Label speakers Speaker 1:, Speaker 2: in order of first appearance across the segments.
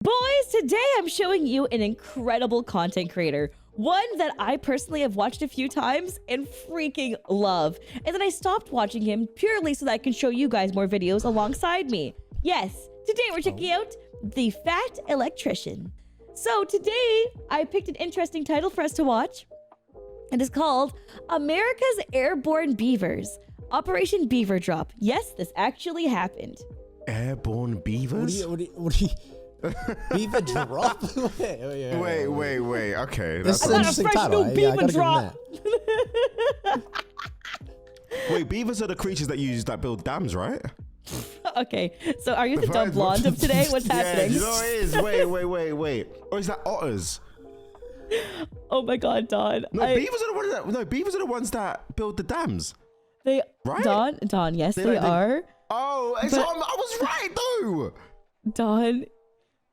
Speaker 1: Boys, today I'm showing you an incredible content creator. One that I personally have watched a few times and freaking love. And then I stopped watching him purely so that I can show you guys more videos alongside me. Yes, today we're checking out the Fat Electrician. So today I picked an interesting title for us to watch. It is called America's Airborne Beavers. Operation Beaver Drop. Yes, this actually happened.
Speaker 2: Airborne beavers?
Speaker 3: What do you Beaver drop?
Speaker 2: Wait. Okay.
Speaker 3: This is
Speaker 1: I
Speaker 3: an
Speaker 1: got a
Speaker 3: interesting
Speaker 1: fresh
Speaker 3: title.
Speaker 1: new
Speaker 3: I
Speaker 1: beaver
Speaker 3: gotta give him
Speaker 1: drop.
Speaker 3: that.
Speaker 2: Wait, beavers are the creatures that build dams, right?
Speaker 1: Okay, so are you the dumb blonde of today? What's happening?
Speaker 2: Yeah, you know what it is. Wait. Or is that otters?
Speaker 1: Oh my god, Don.
Speaker 2: No, beavers are the ones that build the dams.
Speaker 1: They
Speaker 2: right?
Speaker 1: Don, yes, they are.
Speaker 2: Oh, I was right though.
Speaker 1: Don,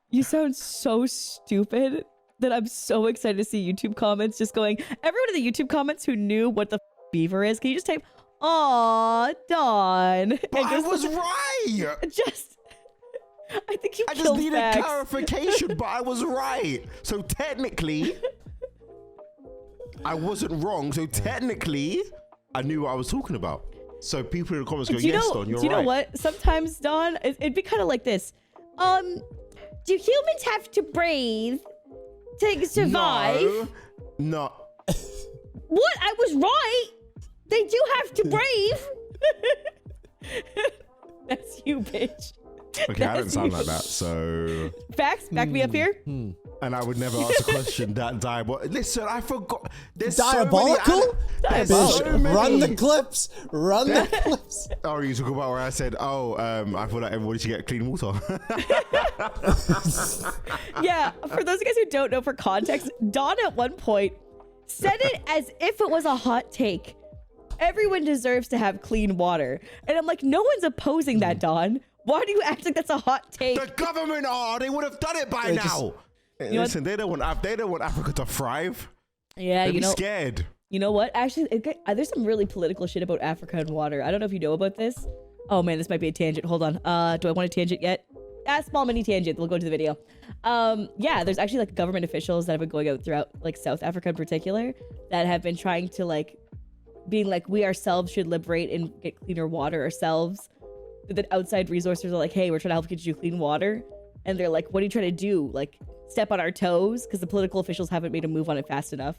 Speaker 1: you sound so stupid that I'm so excited to see YouTube comments just going, everyone in the YouTube comments who knew what the beaver is, can you just type, "Aw, Don."
Speaker 2: But I was right.
Speaker 1: I think you
Speaker 2: I just
Speaker 1: killed
Speaker 2: needed
Speaker 1: facts.
Speaker 2: clarification, but I was right. So technically, I wasn't wrong. So technically, I knew what I was talking about. So people in the comments go, "Yes, Don, you're right."
Speaker 1: Do you know what? Sometimes, Don, it'd be kind of like this. Do humans have to breathe to survive?
Speaker 2: No.
Speaker 1: What? I was right. They do have to breathe. That's you, bitch.
Speaker 2: Okay, I didn't sound like that, so...
Speaker 1: Facts? Back me up here?
Speaker 2: And I would never ask a question that diabolical. Listen, I forgot. There's
Speaker 3: Diabolical?
Speaker 2: So many...
Speaker 3: Run the clips. Run the clips.
Speaker 2: Oh, you talk about where I said, I thought that everybody should get clean water.
Speaker 1: Yeah, for those of you guys who don't know, for context, Don at one point said it as if it was a hot take. Everyone deserves to have clean water. And I'm like, no one's opposing that, Don. Why do you act like that's a hot take?
Speaker 2: The government are. They would have done it by now. Listen, they don't want Africa to thrive.
Speaker 1: Yeah,
Speaker 2: They'd be scared.
Speaker 1: You know what? Actually, there's some really political shit about Africa and water. I don't know if you know about this. Oh man, this might be a tangent. Hold on. Do I want a tangent yet? Small mini tangent. We'll go to the video. Yeah, there's actually like government officials that have been going out throughout like South Africa in particular that have been trying to like being like, we ourselves should liberate and get cleaner water ourselves. But then outside resources are like, hey, we're trying to help get you clean water. And they're like, what are you trying to do? Like, step on our toes? Because the political officials haven't made a move on it fast enough.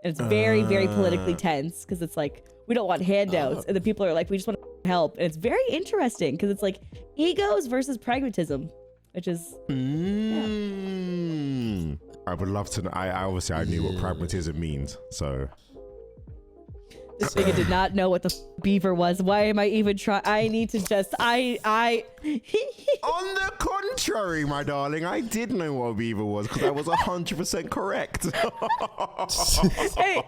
Speaker 1: And it's very, very politically tense because it's like, we don't want handouts. And the people are like, we just want to help. And it's very interesting because it's like egos versus pragmatism, which is... Yeah.
Speaker 2: I would love to know. I knew what pragmatism means, so...
Speaker 1: This nigga did not know what the beaver was. Why am I even trying? I need to just, On
Speaker 2: the contrary, my darling, I did know what a beaver was because I was 100% correct.
Speaker 1: hey,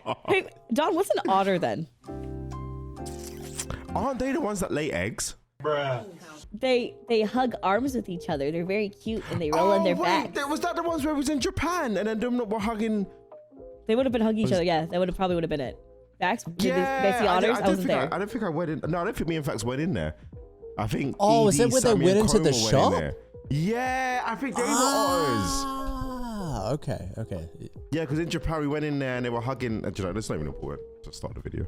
Speaker 1: Don, what's an otter then?
Speaker 2: Aren't they the ones that lay eggs? Bruh.
Speaker 1: They hug arms with each other. They're very cute and they roll on their back.
Speaker 2: Was that the ones where it was in Japan and then them were hugging?
Speaker 1: They would have been hugging each other. Yeah, that probably would have been it. Facts?
Speaker 2: Yeah,
Speaker 1: Did they see otters? I wasn't there.
Speaker 2: I don't think I went in. No, I don't think me and Facts went in there. I think.
Speaker 3: Oh, is it where they went into the shop?
Speaker 2: Yeah, I think they were otters.
Speaker 3: Ah, okay.
Speaker 2: Yeah, because in Japan we went in there and they were hugging. That's not even important. Just start the video.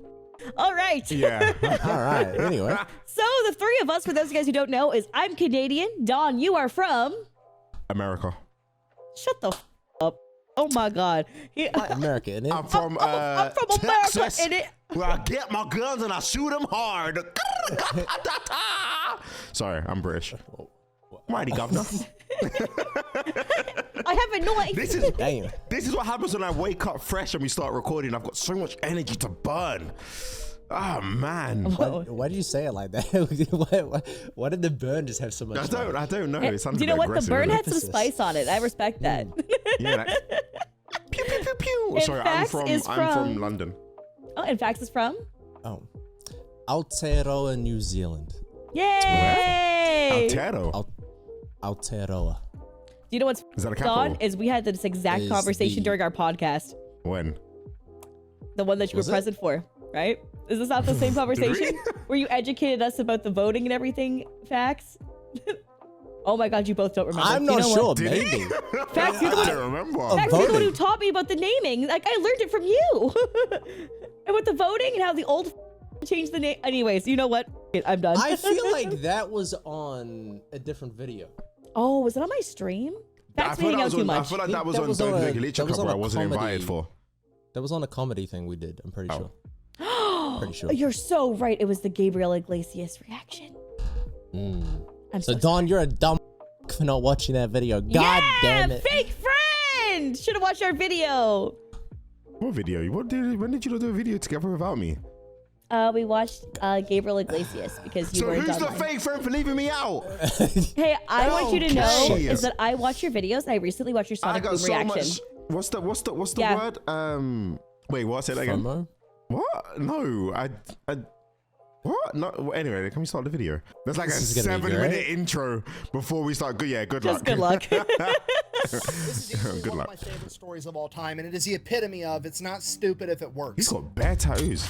Speaker 1: All right.
Speaker 2: Yeah.
Speaker 3: All right. Anyway.
Speaker 1: So the three of us, for those of you guys who don't know, is I'm Canadian. Don, you are from
Speaker 2: America.
Speaker 1: Shut the up. Oh my God.
Speaker 3: America, innit?
Speaker 2: I'm from
Speaker 1: Texas,
Speaker 2: America, innit? Where I get my guns and I shoot them hard. Sorry, I'm British. Mighty governor.
Speaker 1: I have a noise.
Speaker 2: This is what happens when I wake up fresh and we start recording. I've got so much energy to burn. Oh man.
Speaker 3: Why did you say it like that? Why did the burn just have so much?
Speaker 2: I don't know. It sounds
Speaker 1: do you know what? The burn had some
Speaker 3: emphasis.
Speaker 1: Spice on it. I respect that.
Speaker 2: Yeah. Like, pew pew pew pew. Sorry, I'm from London.
Speaker 1: Oh, and Fax is from?
Speaker 3: Oh, Aotearoa, New Zealand.
Speaker 1: Yay!
Speaker 3: Aotearoa.
Speaker 1: Do you know what's
Speaker 2: is that a capital?
Speaker 1: Is we had this exact conversation during our podcast.
Speaker 2: When?
Speaker 1: The one that you were present for, right? Is this not the same conversation where you educated us about the voting and everything, Facts? Oh my god, you both don't remember.
Speaker 3: I'm
Speaker 1: You
Speaker 3: not
Speaker 1: know
Speaker 3: sure.
Speaker 1: what?
Speaker 3: Maybe.
Speaker 1: Facts, you're the
Speaker 2: I
Speaker 1: one
Speaker 2: don't remember.
Speaker 1: Max, you're the one who
Speaker 3: voting.
Speaker 1: taught me about the naming. Like, I learned it from you. And with the voting and how the old changed the name. Anyways, you know what? I'm done.
Speaker 3: I feel like that was on a different video.
Speaker 1: Oh, was it on my stream?
Speaker 2: I
Speaker 1: That's
Speaker 2: feel
Speaker 1: meaning
Speaker 2: that
Speaker 1: out
Speaker 2: was
Speaker 1: too
Speaker 2: on, I
Speaker 1: much.
Speaker 2: feel like
Speaker 3: Think
Speaker 2: that was
Speaker 3: that
Speaker 2: on
Speaker 3: was
Speaker 2: Don't
Speaker 3: on a-
Speaker 2: Make a Leech
Speaker 3: that was
Speaker 2: Cup
Speaker 3: on
Speaker 2: where
Speaker 3: a
Speaker 2: I wasn't
Speaker 3: comedy.
Speaker 2: invited for.
Speaker 3: That was on a comedy thing we did. I'm pretty sure. Pretty sure.
Speaker 1: You're so right. It was the Gabriel Iglesias reaction. I'm
Speaker 3: So
Speaker 1: so
Speaker 3: Don, you're a dumb for not watching that video. God damn it.
Speaker 1: Fake friend! Should have watched our video.
Speaker 2: What video? When did you do a video together without me?
Speaker 1: We watched Gabriel Iglesias because you
Speaker 2: So
Speaker 1: weren't
Speaker 2: who's the
Speaker 1: online.
Speaker 2: fake friend for leaving me out?
Speaker 1: Hey, I want you to know
Speaker 2: Okay.
Speaker 1: is that I watch your videos. I recently watched your
Speaker 2: I
Speaker 1: Sonic
Speaker 2: got
Speaker 1: Boom
Speaker 2: so
Speaker 1: reaction.
Speaker 2: much. What's the
Speaker 1: Yeah.
Speaker 2: word? Wait, what? Say that again.
Speaker 3: FOMO?
Speaker 2: What? No, I. What? No. Well, anyway, can we start the video? There's like
Speaker 3: This
Speaker 2: a
Speaker 3: is gonna be
Speaker 2: 7-minute
Speaker 3: great.
Speaker 2: intro before we start. Good
Speaker 1: Just
Speaker 2: luck.
Speaker 1: good luck.
Speaker 4: This is easily
Speaker 2: Good
Speaker 4: one
Speaker 2: luck.
Speaker 4: of my favorite stories of all time, and it is the epitome of it's not stupid if it works.
Speaker 2: He's got bare tattoos.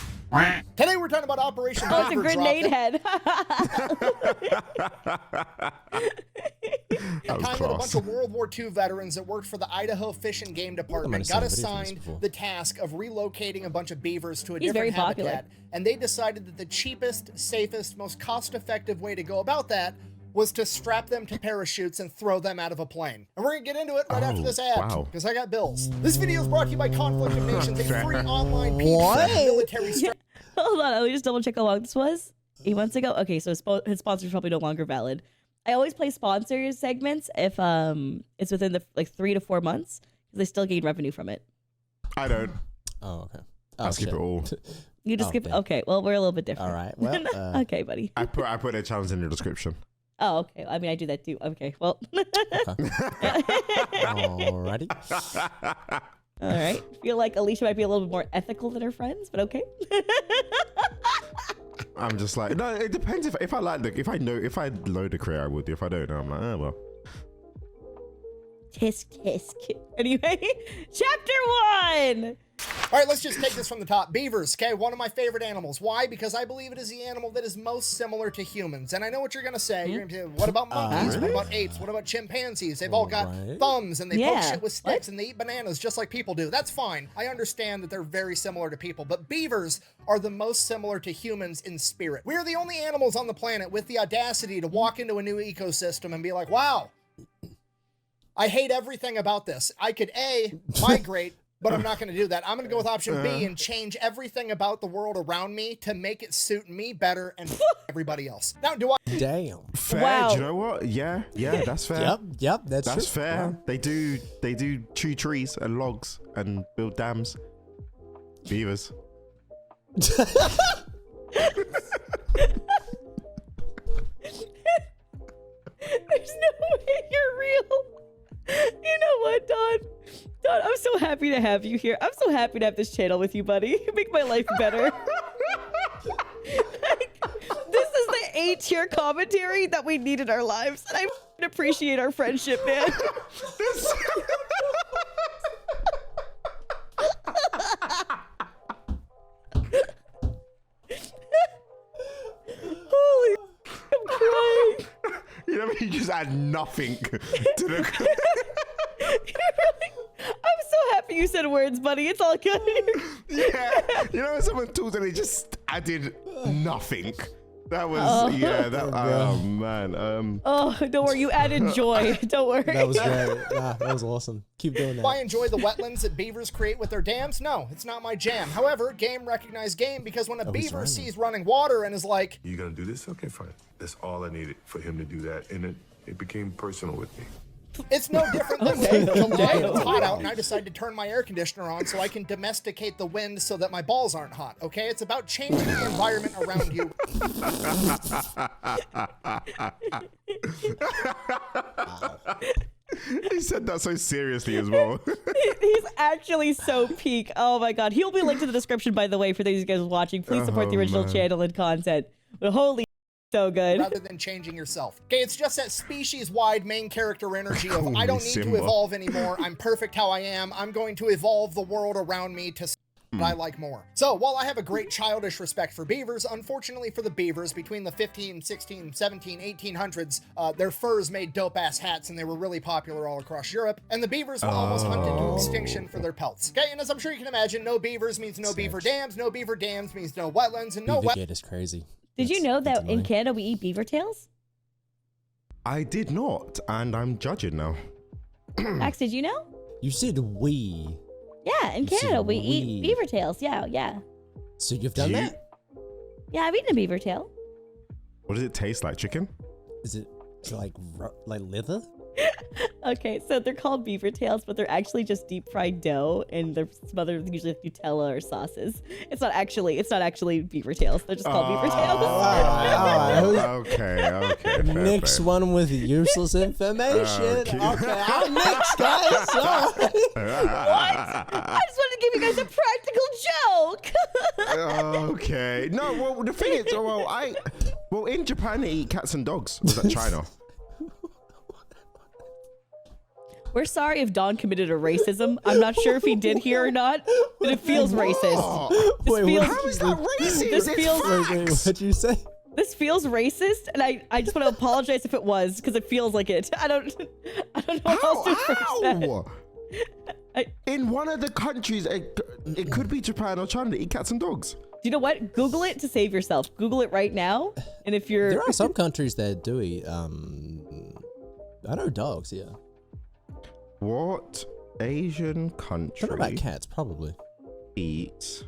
Speaker 4: Today we're talking about Operation
Speaker 1: Oh, it's a
Speaker 4: Beaver
Speaker 1: grenade
Speaker 4: Drop,
Speaker 1: head.
Speaker 2: That was
Speaker 4: time that a bunch
Speaker 2: class.
Speaker 4: of World War II veterans that worked for the Idaho Fish and Game Department got
Speaker 3: understand videos
Speaker 4: assigned
Speaker 3: before.
Speaker 4: the task of relocating a bunch of beavers to a
Speaker 1: He's very
Speaker 4: different
Speaker 1: popular.
Speaker 4: habitat, and they decided that the cheapest, safest, most cost-effective way to go about that was to strap them to parachutes and throw them out of a plane. And we're gonna get into it right after
Speaker 2: Oh,
Speaker 4: this ad,
Speaker 2: wow.
Speaker 4: because I got bills. This video is brought to you by Conflict of Nations, a free online
Speaker 3: What?
Speaker 4: military strategy.
Speaker 1: Hold on, let me just double check how long this was. 8 months ago. Okay, so his sponsor's probably no longer valid. I always play sponsor segments if it's within the like 3 to 4 months because I still gain revenue from it.
Speaker 2: I don't.
Speaker 3: Oh, okay.
Speaker 2: I'll
Speaker 3: Oh,
Speaker 2: skip
Speaker 3: shit.
Speaker 2: it all.
Speaker 1: You just
Speaker 3: Oh,
Speaker 1: skip.
Speaker 3: damn.
Speaker 1: Okay, well we're a little bit different.
Speaker 3: All right. Well,
Speaker 1: Okay, buddy.
Speaker 2: I put a challenge in the description.
Speaker 1: Oh, okay. I mean, I do that too. Okay, well.
Speaker 3: alrighty.
Speaker 1: All right. Feel like Alicia might be a little bit more ethical than her friends, but okay.
Speaker 2: I'm just like, no, it depends if I like if I know the career I would do. If I don't know, I'm like, oh well.
Speaker 1: Tisk tisk. Anyway, chapter 1.
Speaker 4: All right, let's just take this from the top. Beavers, okay, one of my favorite animals. Why? Because I believe it is the animal that is most similar to humans. And I know what you're going to say. You're going to say, what about monkeys? What about apes? What about chimpanzees? They've all got
Speaker 3: Right.
Speaker 4: thumbs and they
Speaker 1: Yeah.
Speaker 4: poke shit with sticks and they eat bananas just like people do. That's fine. I understand that they're very similar to people. But beavers are the most similar to humans in spirit. We are the only animals on the planet with the audacity to walk into a new ecosystem and be like, wow, I hate everything about this. I could A, migrate, but I'm not going to do that. I'm going to go with option B and change everything about the world around me to make it suit me better and everybody else. Now, do I?
Speaker 3: Damn.
Speaker 2: Fair.
Speaker 1: Wow.
Speaker 2: Do you know what? Yeah, that's fair.
Speaker 3: Yep. That's
Speaker 2: That's
Speaker 3: true.
Speaker 2: fair.
Speaker 3: Wow.
Speaker 2: They do chew trees and logs and build dams. Beavers.
Speaker 1: There's no way you're real. You know what, Don? Don, I'm so happy to have you here. I'm so happy to have this channel with you, buddy. You make my life better. Like, this is the A-tier commentary that we need in our lives, and I appreciate our friendship, man. Holy, I'm crying.
Speaker 2: You know, you just add nothing to the.
Speaker 1: I'm so happy you said words, buddy. It's all good.
Speaker 2: Yeah, you know when someone talks and they just added nothing. That was oh man.
Speaker 1: Oh, don't worry. You added joy. Don't worry.
Speaker 3: That was great. Nah, that was awesome. Keep doing
Speaker 4: Do I
Speaker 3: that.
Speaker 4: enjoy the wetlands that beavers create with their dams? No, it's not my jam. However, game recognized game because when a
Speaker 3: Oh, he's
Speaker 4: beaver
Speaker 3: rhyming.
Speaker 4: sees running water and is like,
Speaker 5: You gonna do this? Okay, fine. That's all I needed for him to do that, and it became personal with me.
Speaker 4: it's no different than when it's July and it's hot out and I decide to turn my air conditioner on so I can domesticate the wind so that my balls aren't hot, okay? It's about changing the environment around you.
Speaker 2: He said that so seriously as well.
Speaker 1: He's actually so peak. Oh my god. He'll be linked in the description, by the way, for those of you guys watching. Please support the original channel and content. But holy so good.
Speaker 4: Rather than changing yourself. Okay, it's just that species-wide main character energy of I don't need
Speaker 2: Simba.
Speaker 4: to evolve anymore. I'm perfect how I am. I'm going to evolve the world around me to that I like more. So while I have a great childish respect for beavers, unfortunately for the beavers, between the 15, 16, 17, 1800s, their furs made dope-ass hats and they were really popular all across Europe, and the beavers were almost hunted to extinction for their pelts. Okay, and as I'm sure you can imagine, no beavers means no beaver dams means no wetlands, and no
Speaker 3: Beaver is crazy.
Speaker 1: Did you know that in Canada we eat beaver tails?
Speaker 2: I did not, and I'm judging now.
Speaker 1: Max, did you know?
Speaker 3: You said we.
Speaker 1: Yeah, in
Speaker 3: You said
Speaker 1: Canada we
Speaker 3: we.
Speaker 1: eat beaver tails. Yeah.
Speaker 3: So you've done that?
Speaker 1: Yeah, I've eaten a beaver tail.
Speaker 2: What does it taste like? Chicken?
Speaker 3: Is it like leather?
Speaker 1: Okay, so they're called beaver tails, but they're actually just deep fried dough, and they're smothered with usually Nutella or sauces. It's not actually beaver tails. They're just called beaver tails.
Speaker 3: All right.
Speaker 2: Okay. Fair
Speaker 3: Next
Speaker 2: play.
Speaker 3: one with useless information.
Speaker 2: Okay.
Speaker 3: Okay, I'm next, guys. All right.
Speaker 1: I just wanted to give you guys a practical joke.
Speaker 2: Okay. No, well, the thing is, well, in Japan they eat cats and dogs. Was that China?
Speaker 1: We're sorry if Don committed a racism. I'm not sure if he did here or not, but it feels racist.
Speaker 3: Wait,
Speaker 1: feels-
Speaker 2: How is that racist?
Speaker 1: This
Speaker 2: It's
Speaker 1: feels-
Speaker 2: facts.
Speaker 3: What'd you say?
Speaker 1: This feels racist, and I just want to apologize if it was, because it feels like it. I don't know how else to phrase that.
Speaker 2: How? In one of the countries, it could be Japan or China, they eat cats and dogs.
Speaker 1: Do you know what? Google it to save yourself. Google it right now, and if you're
Speaker 3: There are some countries that do eat. I know dogs. Yeah.
Speaker 2: What Asian country
Speaker 3: What about cats? Probably.
Speaker 2: eats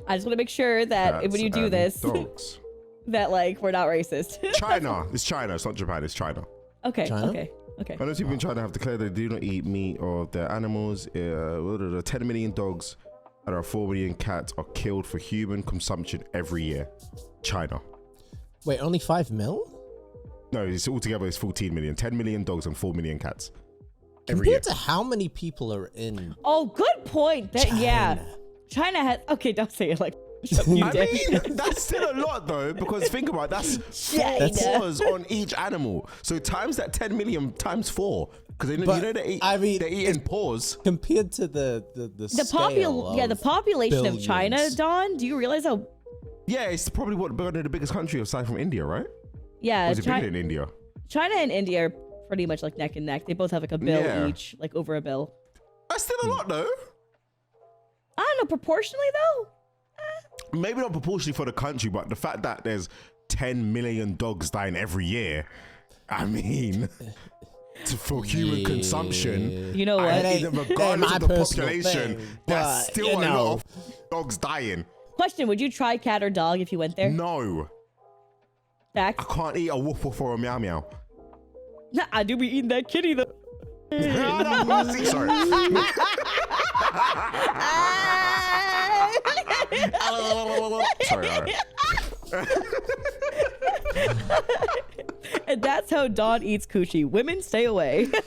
Speaker 1: I just want to make sure that
Speaker 2: cats
Speaker 1: when you do
Speaker 2: and
Speaker 1: this,
Speaker 2: dogs?
Speaker 1: that like we're not racist.
Speaker 2: China. It's China. It's not Japan. It's China.
Speaker 1: Okay.
Speaker 3: China?
Speaker 1: Okay.
Speaker 2: I know people in China have declared they do not eat meat or their animals. 10 million dogs and around 4 million cats are killed for human consumption every year. China.
Speaker 3: Wait, only 5 mil?
Speaker 2: No, it's altogether it's 14 million. 10 million dogs and 4 million cats. Every year.
Speaker 3: Compared to how many people are in
Speaker 1: Oh, good point. That yeah, China has. Okay, don't say it like. You
Speaker 2: I
Speaker 1: dick.
Speaker 2: mean, that's still a lot though, because think about it, that's 4
Speaker 1: China.
Speaker 2: paws on each animal. So times that 10 million times 4, because they know,
Speaker 3: But,
Speaker 2: you know they eat.
Speaker 3: I mean,
Speaker 2: they're eating paws.
Speaker 3: compared to the
Speaker 1: The population of China,
Speaker 3: billions.
Speaker 1: Don. Do you realize how?
Speaker 2: Yeah, it's probably one of the biggest country aside from India, right?
Speaker 1: Yeah,
Speaker 2: Or is it bigger than India?
Speaker 1: China and India are pretty much like neck and neck. They both have like a bill
Speaker 2: Yeah.
Speaker 1: each, like over a bill.
Speaker 2: That's still a lot though.
Speaker 1: I don't know, proportionally though.
Speaker 2: Maybe not proportionally for the country, but the fact that there's 10 million dogs dying every year, I mean, for human
Speaker 3: Yeah.
Speaker 2: consumption,
Speaker 1: You know what?
Speaker 2: I
Speaker 3: It
Speaker 2: think
Speaker 3: ain't-
Speaker 2: that regardless
Speaker 3: my
Speaker 2: of the
Speaker 3: personal
Speaker 2: population,
Speaker 3: thing,
Speaker 2: there's
Speaker 3: but,
Speaker 2: still
Speaker 3: you
Speaker 2: a
Speaker 3: know.
Speaker 2: lot of dogs dying.
Speaker 1: Question: would you try cat or dog if you went there?
Speaker 2: No,
Speaker 1: Fact.
Speaker 2: I can't eat a woof woof or a meow meow.
Speaker 1: Nah, I do be eating that kitty though.
Speaker 2: Sorry. Sorry, all right.
Speaker 1: And that's how Dawn eats coochie. Women, stay away.
Speaker 2: No,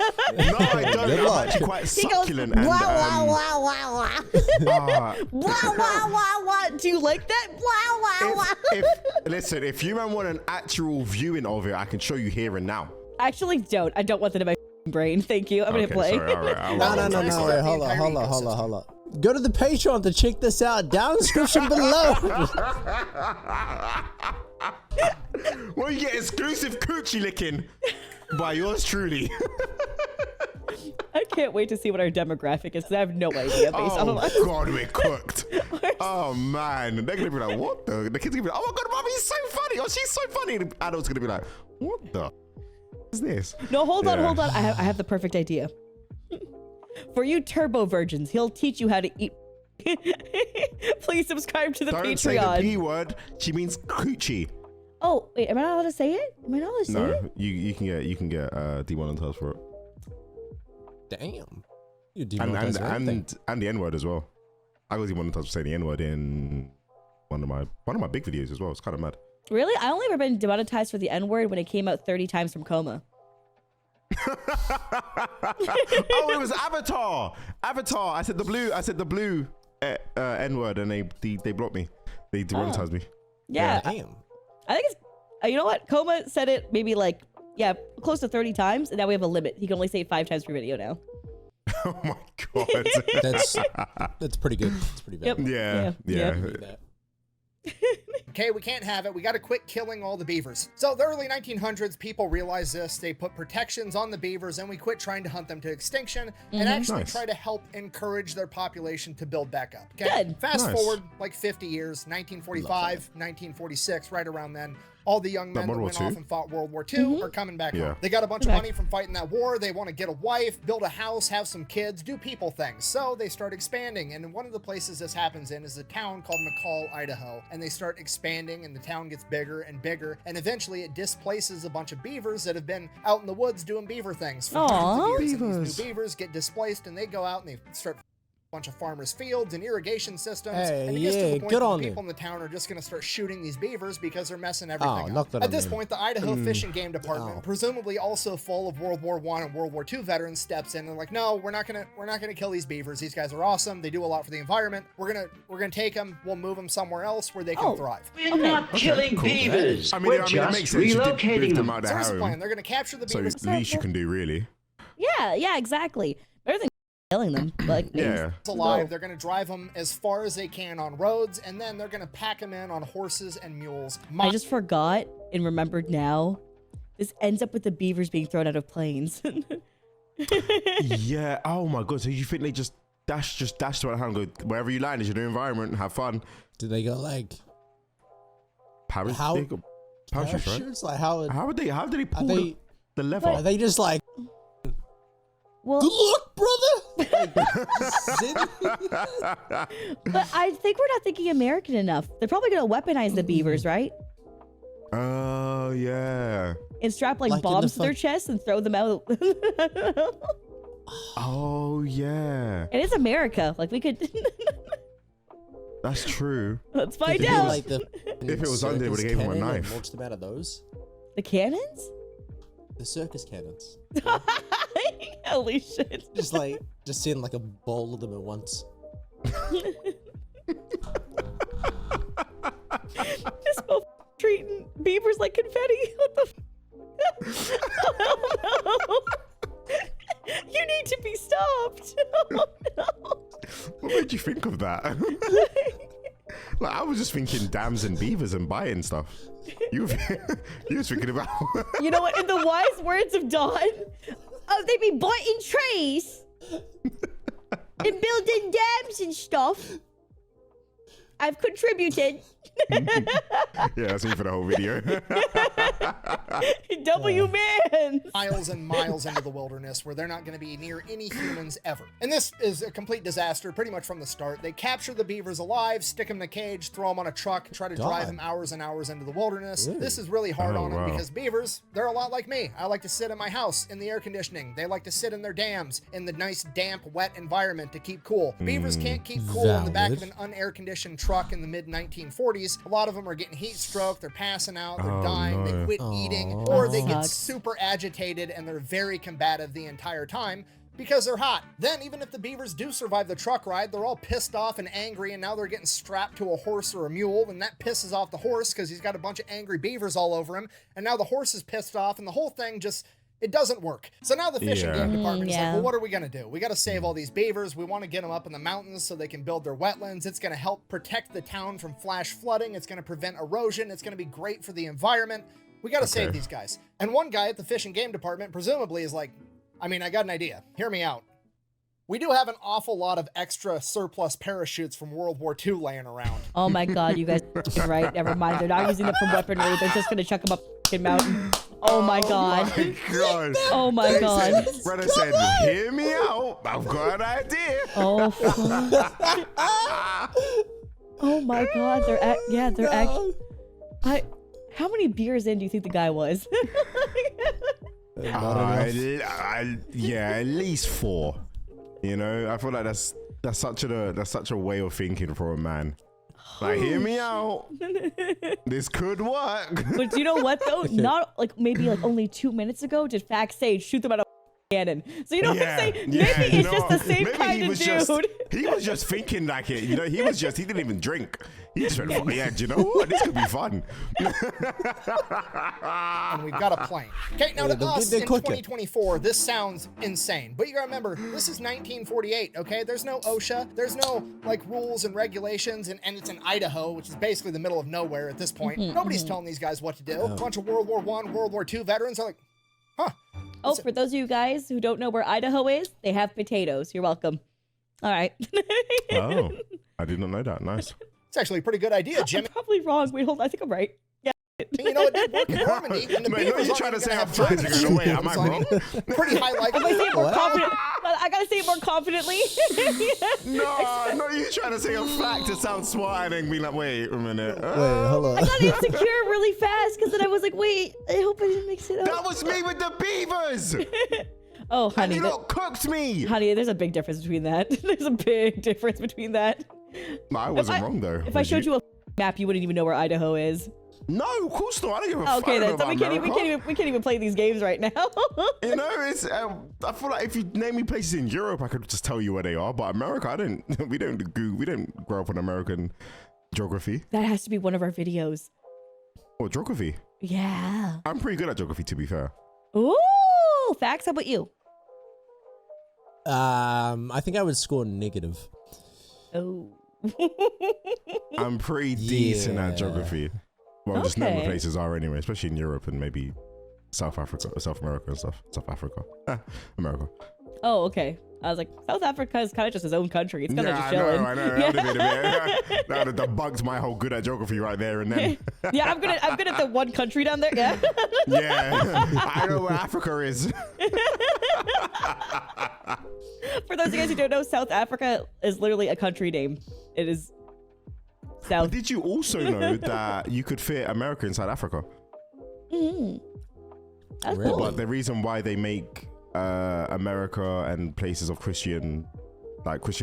Speaker 2: I don't.
Speaker 3: Good
Speaker 2: I'm
Speaker 3: luck.
Speaker 2: actually quite
Speaker 1: He goes,
Speaker 2: succulent. And,
Speaker 1: wow, wow, wow, wow, wow.
Speaker 2: ah,
Speaker 1: Wow, wow, wow, wow. Do you like that? Wow, wow, wow.
Speaker 2: listen, if you man want an actual viewing of it, I can show you here and now.
Speaker 1: Actually, don't. I don't want that in my brain. Thank you. I'm gonna hit play.
Speaker 2: Sorry, all right.
Speaker 3: No,
Speaker 2: I'll-
Speaker 3: no,
Speaker 4: Sorry,
Speaker 3: wait,
Speaker 4: the
Speaker 3: hold on,
Speaker 4: entire
Speaker 3: hold on,
Speaker 4: ecosystem.
Speaker 3: hold on. Go to the Patreon to check this out. Down description below.
Speaker 2: Well, you get exclusive coochie licking by yours truly.
Speaker 1: I can't wait to see what our demographic is because I have no idea based on
Speaker 2: Oh God, we're cooked. Oh man, they're gonna be like, what the? The kids are gonna be like, oh my God, mommy, he's so funny. Oh, she's so funny. The adults gonna be like, what the? What is this?
Speaker 1: No, hold on,
Speaker 2: Yeah.
Speaker 1: hold on. I have the perfect idea. For you turbo virgins, he'll teach you how to eat. Please subscribe to the
Speaker 2: Don't say the
Speaker 1: Patreon.
Speaker 2: B word. She means coochie.
Speaker 1: Oh, wait, am I not allowed to say it? Am I not allowed to say it?
Speaker 2: No, you can get demonetized for it,
Speaker 3: Damn. You
Speaker 2: and
Speaker 3: demonetized everything.
Speaker 2: the N word as well. I was demonetized for saying the N word in one of my big videos as well. It's kind of mad.
Speaker 1: Really? I only ever been demonetized for the N-word when it came out 30 times from coma.
Speaker 2: Oh, it was Avatar. Avatar. I said the blue N word, and they blocked me. They demonetized me.
Speaker 1: Yeah.
Speaker 3: Damn.
Speaker 1: I think it's, you know what? Coma said it maybe like, yeah, close to 30 times, and now we have a limit. He can only say it 5 times per video now.
Speaker 2: Oh my god.
Speaker 3: That's pretty good. It's pretty
Speaker 1: Yep.
Speaker 3: valid.
Speaker 2: Yeah.
Speaker 4: Okay, we can't have it. We got to quit killing all the beavers. So the early 1900s, people realized this. They put protections on the beavers, and we quit trying to hunt them to extinction and actually
Speaker 2: Nice.
Speaker 4: try to help encourage their population to build back up. Okay?
Speaker 1: Good.
Speaker 4: Fast
Speaker 2: Nice.
Speaker 4: forward like 50 years, 1945, 1946, right around then. All the young men that
Speaker 2: World War
Speaker 4: went
Speaker 2: II?
Speaker 4: off and fought World War II are coming back
Speaker 2: Yeah.
Speaker 4: home. They got a bunch of
Speaker 1: Okay.
Speaker 4: money from fighting that war. They want to get a wife, build a house, have some kids, do people things. So they start expanding. And one of the places this happens in is a town called McCall, Idaho. And they start expanding, and the town gets bigger and bigger. And eventually it displaces a bunch of beavers that have been out in the woods doing beaver things for hundreds of years. And
Speaker 2: Beavers.
Speaker 4: these new beavers get displaced, and they go out and they start bunch of farmers' fields and irrigation systems.
Speaker 3: Hey,
Speaker 4: and it gets to the
Speaker 3: yeah,
Speaker 4: point
Speaker 3: good
Speaker 4: that
Speaker 3: on
Speaker 4: the
Speaker 3: you.
Speaker 4: people in the town are just going to start shooting these beavers because they're messing everything up.
Speaker 3: knock that
Speaker 4: At
Speaker 3: on
Speaker 4: this
Speaker 3: them.
Speaker 4: point, the Idaho Fish and Game Department, presumably also full of World War I and World War II veterans, steps in and like, no, we're not gonna kill these beavers. These guys are awesome. They do a lot for the environment. We're gonna take them. We'll move them somewhere else where they can thrive.
Speaker 6: We're not killing beavers. We're
Speaker 2: it
Speaker 6: just
Speaker 2: makes sense. You did
Speaker 6: relocating
Speaker 2: move them
Speaker 6: them.
Speaker 2: out of
Speaker 4: So here's the
Speaker 2: home.
Speaker 4: plan. They're gonna capture the
Speaker 2: So
Speaker 4: beavers
Speaker 2: least you can do, really.
Speaker 1: Yeah, exactly. Better than killing them. Like,
Speaker 2: Yeah.
Speaker 4: alive. They're gonna drive them as far as they can on roads, and then they're gonna pack them in on horses and mules.
Speaker 1: I just forgot and remembered now. This ends up with the beavers being thrown out of planes.
Speaker 2: Yeah. Oh my god. So you think they just dash to out of hand, go wherever you land is your new environment, have fun.
Speaker 3: Do they go like
Speaker 2: Parachutes,
Speaker 3: How-
Speaker 2: they got parachutes, right?
Speaker 3: parachutes? Like how?
Speaker 2: How did they pull
Speaker 3: they-
Speaker 2: the lever?
Speaker 3: Are they just like
Speaker 1: Well,
Speaker 3: good luck, brother? Like, just sit-
Speaker 1: but I think we're not thinking American enough. They're probably gonna weaponize the beavers, right?
Speaker 2: Oh yeah.
Speaker 1: And strap like
Speaker 3: Like in the
Speaker 1: bombs to their
Speaker 3: fuck-
Speaker 1: chests and throw them out.
Speaker 2: Oh yeah.
Speaker 1: It is America. Like we could.
Speaker 2: That's true.
Speaker 1: Let's
Speaker 3: They
Speaker 1: find
Speaker 3: do,
Speaker 1: out.
Speaker 3: like, the
Speaker 2: If it was under, they
Speaker 3: circus
Speaker 2: would've gave him a
Speaker 3: cannon and
Speaker 2: knife.
Speaker 3: Launched them out of those.
Speaker 1: The cannons?
Speaker 3: The circus cannons.
Speaker 1: Alicia.
Speaker 3: Just seeing like a bowl of them at once.
Speaker 1: Just go treating beavers like confetti. What the oh, no. You need to be stopped. Oh, no.
Speaker 2: What made you think of that? Like I was just thinking dams and beavers and buying stuff. You was thinking about.
Speaker 1: You know what? In the wise words of Dawn, they be biting trees and building dams and stuff. I've contributed.
Speaker 2: Yeah, that's me for the whole video.
Speaker 1: W man.
Speaker 4: miles and miles into the wilderness where they're not going to be near any humans ever. And this is a complete disaster pretty much from the start. They capture the beavers alive, stick them in a cage, throw them on a truck, try to drive them hours and hours into the wilderness. This is really hard
Speaker 2: Oh,
Speaker 4: on them
Speaker 2: wow.
Speaker 4: because beavers, they're a lot like me. I like to sit in my house in the air conditioning. They like to sit in their dams in the nice, damp, wet environment to keep cool. Beavers can't keep cool in the back of an unair-conditioned truck in the mid-1940s. A lot of them are getting heat stroke, they're passing out, they're
Speaker 2: Oh,
Speaker 4: dying, they
Speaker 2: no.
Speaker 4: quit eating, or they get
Speaker 1: Sucks.
Speaker 4: super agitated and they're very combative the entire time because they're hot. Then even if the beavers do survive the truck ride, they're all pissed off and angry, and now they're getting strapped to a horse or a mule, and that pisses off the horse because he's got a bunch of angry beavers all over him, and now the horse is pissed off, and the whole thing just, it doesn't work. So now the fish and
Speaker 2: Yeah.
Speaker 4: game department is like,
Speaker 1: yeah.
Speaker 4: well, what are we gonna do? We gotta save all these beavers. We wanna get them up in the mountains so they can build their wetlands. It's gonna help protect the town from flash flooding. It's gonna prevent erosion. It's gonna be great for the environment. We gotta save these guys. And one guy at the fish and game department presumably is like, I mean, I got an idea. Hear me out. We do have an awful lot of extra surplus parachutes from World War II laying around.
Speaker 1: Oh my god, you guys are right. Never mind. They're not using them for weaponry. They're just gonna chuck them up the mountain. Oh my god.
Speaker 2: My God.
Speaker 1: Oh my god.
Speaker 2: Brother said, hear me out. I've got an idea.
Speaker 1: Oh. Fuck. Oh my god. They're actually. How many beers in do you think the guy was?
Speaker 2: Yeah, at least 4. You know, I feel like that's such a way of thinking for a man. Like, hear me out. This could work.
Speaker 1: But you know what though? Not like maybe like only 2 minutes ago did facts say shoot them out of cannon. So you know what I'm saying? Maybe
Speaker 2: you
Speaker 1: he's
Speaker 2: know
Speaker 1: just
Speaker 2: what?
Speaker 1: the same
Speaker 2: Maybe
Speaker 1: kind
Speaker 2: he
Speaker 1: of
Speaker 2: was
Speaker 1: dude.
Speaker 2: he was just thinking like it. You know, he didn't even drink. He just went, oh, yeah, do you know what? This could be fun.
Speaker 4: And we've got a plane. Okay, now to us in 2024, this sounds insane. But you gotta remember, this is 1948, okay? There's no OSHA. There's no, like, rules and regulations. And it's in Idaho, which is basically the middle of nowhere at this point. Nobody's telling these guys what to do. A bunch of World War I, World War II veterans are like, huh.
Speaker 1: Oh, for those of you guys who don't know where Idaho is, they have potatoes. You're welcome. All right.
Speaker 2: Oh, I did not know that. Nice.
Speaker 4: It's actually a pretty good idea, Jimmy.
Speaker 1: I'm probably wrong. Wait, hold on. I think I'm right. Yeah.
Speaker 4: You know, it did work in Normandy, and the
Speaker 2: Mate,
Speaker 4: Beavers
Speaker 2: you
Speaker 4: aren't
Speaker 2: trying to
Speaker 4: even
Speaker 2: say
Speaker 4: gonna
Speaker 2: I'm
Speaker 4: have
Speaker 2: trying to
Speaker 4: Germans.
Speaker 2: go, wait, am I
Speaker 4: So,
Speaker 2: wrong?
Speaker 4: Pretty high
Speaker 1: I gotta say it
Speaker 4: likelihood.
Speaker 1: more confident. I gotta say it more confidently.
Speaker 2: No, you trying to say a fact to sound smart and then be like, wait a minute.
Speaker 3: Wait, hold on.
Speaker 1: I got insecure really fast because then I was like, wait, I hope I didn't mix it up.
Speaker 2: That was me with the Beavers.
Speaker 1: Oh,
Speaker 2: And
Speaker 1: honey.
Speaker 2: you lot cooked me.
Speaker 1: Honey, there's a big difference between that. There's a big difference between that.
Speaker 2: No, I wasn't wrong though.
Speaker 1: If I showed you a map, you wouldn't even know where Idaho is.
Speaker 2: No, of course not. I don't give a fuck.
Speaker 1: Okay, then. So
Speaker 2: about
Speaker 1: we can't even play these games right now.
Speaker 2: You know, it's. I feel like if you name me places in Europe, I could just tell you where they are. But America, I don't. We don't grow up on American geography.
Speaker 1: That has to be one of our videos.
Speaker 2: Or geography.
Speaker 1: Yeah.
Speaker 2: I'm pretty good at geography, to be fair.
Speaker 1: Ooh, facts. How about you?
Speaker 3: I think I would score negative.
Speaker 1: Oh.
Speaker 2: I'm pretty decent at geography. Well, just know where
Speaker 1: Okay.
Speaker 2: places are anyway, especially in Europe and maybe South Africa, South America and stuff. South Africa, America.
Speaker 1: Oh, okay. I was like, South Africa is kind of just its own country. It's kind of just
Speaker 2: I
Speaker 1: chilling.
Speaker 2: know. That would have been a bit. That would have debunked my whole good at geography right there and then.
Speaker 1: Yeah, I'm good at the one country down there. Yeah.
Speaker 2: Yeah, I know where Africa is.
Speaker 1: For those of you guys who don't know, South Africa is literally a country name. It is South.
Speaker 2: Did you also know that you could fit America inside Africa?
Speaker 1: That's
Speaker 3: Really?
Speaker 1: cool.
Speaker 2: But the reason why they make America and places of Christian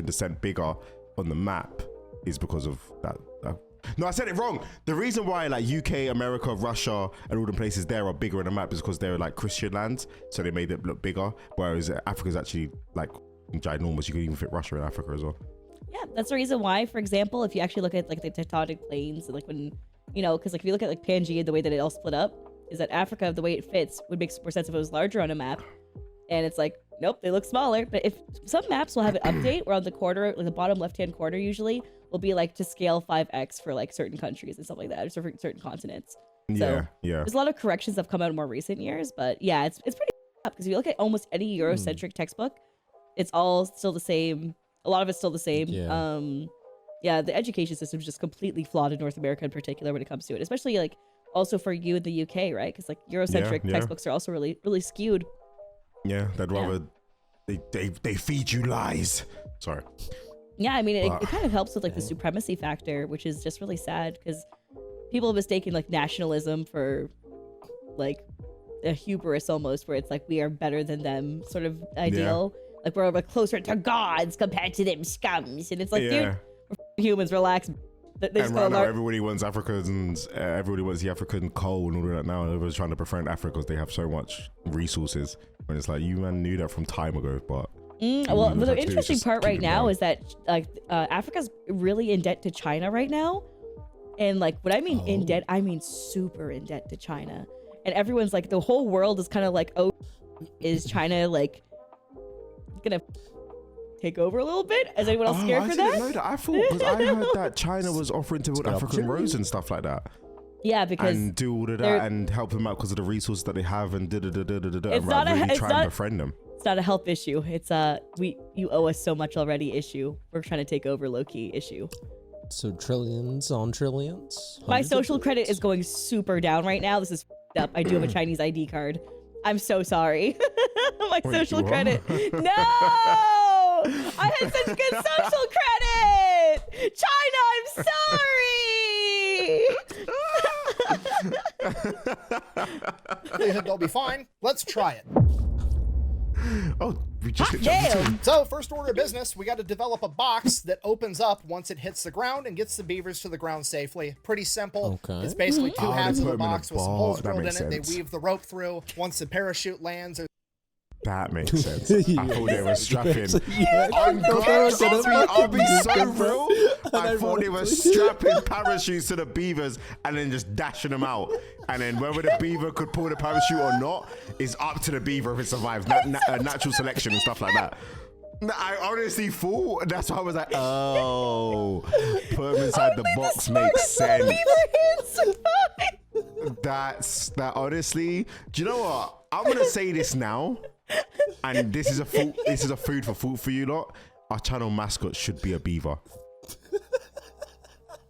Speaker 2: descent bigger on the map is because of that. No, I said it wrong. The reason why like UK, America, Russia, and all the places there are bigger on the map is because they're like Christian lands, so they made it look bigger. Whereas Africa's actually like ginormous. You could even fit Russia in Africa as well.
Speaker 1: Yeah, that's the reason why, for example, if you actually look at like the tectonic planes, like when, you know, because like if you look at like Pangea, the way that it all split up, is that Africa, the way it fits, would make more sense if it was larger on a map. And it's like, nope, they look smaller. But if some maps will have an update where on the corner, like the bottom left-hand corner usually, will be like to scale 5x for like certain countries and stuff like that, or for certain continents. So
Speaker 2: Yeah.
Speaker 1: there's a lot of corrections that have come out in more recent years, but yeah, it's pretty up because if you look at almost any Eurocentric textbook, it's all still the same. A lot of it's still the same.
Speaker 3: Yeah.
Speaker 1: Yeah, the education system is just completely flawed in North America in particular when it comes to it, especially like also for you in the UK, right? Because like Eurocentric
Speaker 2: Yeah.
Speaker 1: textbooks are also really skewed.
Speaker 2: Yeah, they'd rather they feed you lies. Sorry.
Speaker 1: Yeah, I mean, it kind of helps with like the supremacy factor, which is just really sad because people have mistaken like nationalism for like a hubris almost, where it's like we are better than them sort of ideal. Like we're like closer to gods compared to them scums, and it's like, dude, we're humans, relax. They just
Speaker 2: And
Speaker 1: gotta
Speaker 2: right now,
Speaker 1: learn-
Speaker 2: everybody wants Africans. Everybody wants the African coal and all of that now. Everyone's trying to befriend Africa because they have so much resources. When it's like, you man knew that from time ago, but
Speaker 1: well,
Speaker 2: you
Speaker 1: the
Speaker 2: have to
Speaker 1: interesting
Speaker 2: just
Speaker 1: part
Speaker 2: keep
Speaker 1: right
Speaker 2: it
Speaker 1: now
Speaker 2: down.
Speaker 1: is that like Africa's really in debt to China right now, and like when I mean in debt, I mean super in debt to China, and everyone's like, the whole world is kind of like, oh, is China like gonna take over a little bit? Is anyone else scared
Speaker 2: I
Speaker 1: for
Speaker 2: didn't
Speaker 1: that?
Speaker 2: know that. I thought because I heard that China was offering to build African roads and stuff like that,
Speaker 1: Yeah, because
Speaker 2: and do all of
Speaker 1: they're-
Speaker 2: that and help them out because of the resources that they have and da da da da da da.
Speaker 1: It's
Speaker 2: And
Speaker 1: not a-
Speaker 2: really
Speaker 1: it's
Speaker 2: try
Speaker 1: not-
Speaker 2: and befriend them.
Speaker 1: it's not a health issue. It's you owe us so much already issue. We're trying to take over low-key issue.
Speaker 3: So trillions on trillions.
Speaker 1: My
Speaker 3: hundreds of
Speaker 1: social credit is
Speaker 3: billions.
Speaker 1: going super down right now. This is f***ed up. I do have a Chinese ID card. I'm so sorry. My
Speaker 2: Wait,
Speaker 1: social
Speaker 2: you are?
Speaker 1: credit. No! I had such good social credit! China, I'm sorry!
Speaker 4: They'll be fine. Let's try it.
Speaker 2: Oh, we just hit
Speaker 1: Damn!
Speaker 4: So, first order of business, we got to develop a box that opens up once it hits the ground and gets the beavers to the ground safely. Pretty simple.
Speaker 3: Okay.
Speaker 4: It's basically two
Speaker 2: Oh, they
Speaker 4: halves of
Speaker 2: put
Speaker 4: the
Speaker 2: 'em in a
Speaker 4: box with some
Speaker 2: box.
Speaker 4: holes
Speaker 2: That
Speaker 4: drilled in
Speaker 2: makes
Speaker 4: it. They
Speaker 2: sense.
Speaker 4: weave the rope through. Once the parachute lands,
Speaker 2: That makes sense. I thought they were strapping.
Speaker 3: Yeah,
Speaker 2: On God, I'll be so
Speaker 3: fucking
Speaker 2: real. I thought they were strapping parachutes to the beavers and then just dashing them out. And then whether the beaver could pull the parachute or not is up to the beaver if it survives. Natural selection and stuff like that. I honestly thought that's why I was like, oh, put them inside the box makes sense. That honestly, do you know what? I'm gonna say this now, and this is a food for thought for you lot. Our channel mascot should be a beaver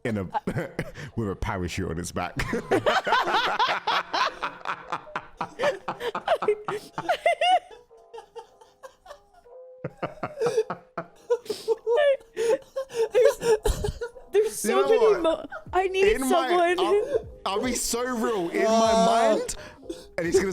Speaker 2: in a with a parachute on its back.
Speaker 1: There's so many. I needed someone.
Speaker 2: I'll be so real in my mind, and it's gonna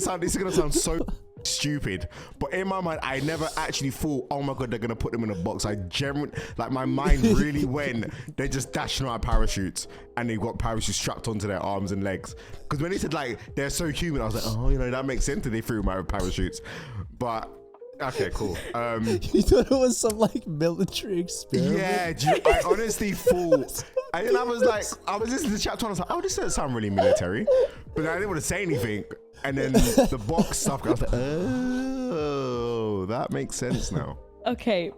Speaker 2: sound so stupid, but in my mind, I never actually thought, oh my god, they're gonna put them in a box. I genuinely, like, my mind really went, they're just dashing out parachutes, and they've got parachutes strapped onto their arms and legs. Because when they said like they're so human, I was like, oh, you know, that makes sense that they threw them out with parachutes. But okay, cool.
Speaker 3: You thought it was some like military experiment?
Speaker 2: Yeah, I honestly thought, and then I was listening to chapter 1, I was like, oh, this doesn't sound really military, but I didn't want to say anything. And then the box stuff, I was like, oh, that makes sense now.
Speaker 1: Okay,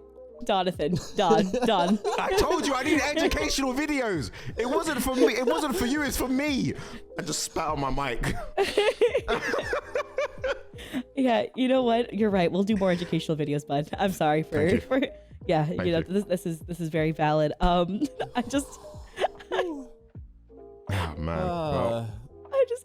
Speaker 1: Donathan, Don.
Speaker 2: I told you I need educational videos. It wasn't for me. It wasn't for you. It's for me. I just spat on my mic.
Speaker 1: Yeah, you know what? You're right. We'll do more educational videos, bud. I'm sorry for yeah.
Speaker 2: Thank
Speaker 1: you know,
Speaker 2: you.
Speaker 1: this is very valid. I just.
Speaker 2: Oh man. Well,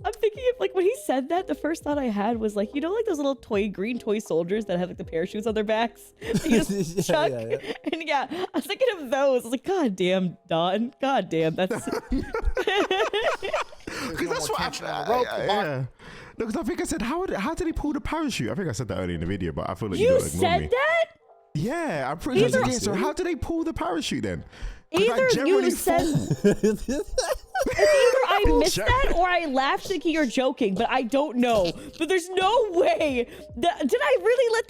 Speaker 1: I'm thinking of like when he said that, the first thought I had was like, you know, like those little green toy soldiers that have like the parachutes on their backs. You just chuck.
Speaker 3: Yeah.
Speaker 1: And yeah, I was thinking of those. I was like, God damn, Don. God damn, that's.
Speaker 2: Because that's what yeah. No, because I think I said, how did he pull the parachute? I think I said that earlier in the video, but I feel like you don't ignore me.
Speaker 1: You said that?
Speaker 2: Yeah, I'm pretty sure. Yeah, so how did they pull the parachute then?
Speaker 1: Either you said. It's either I missed that or I laughed thinking you're joking, but I don't know. But there's no way. Did I really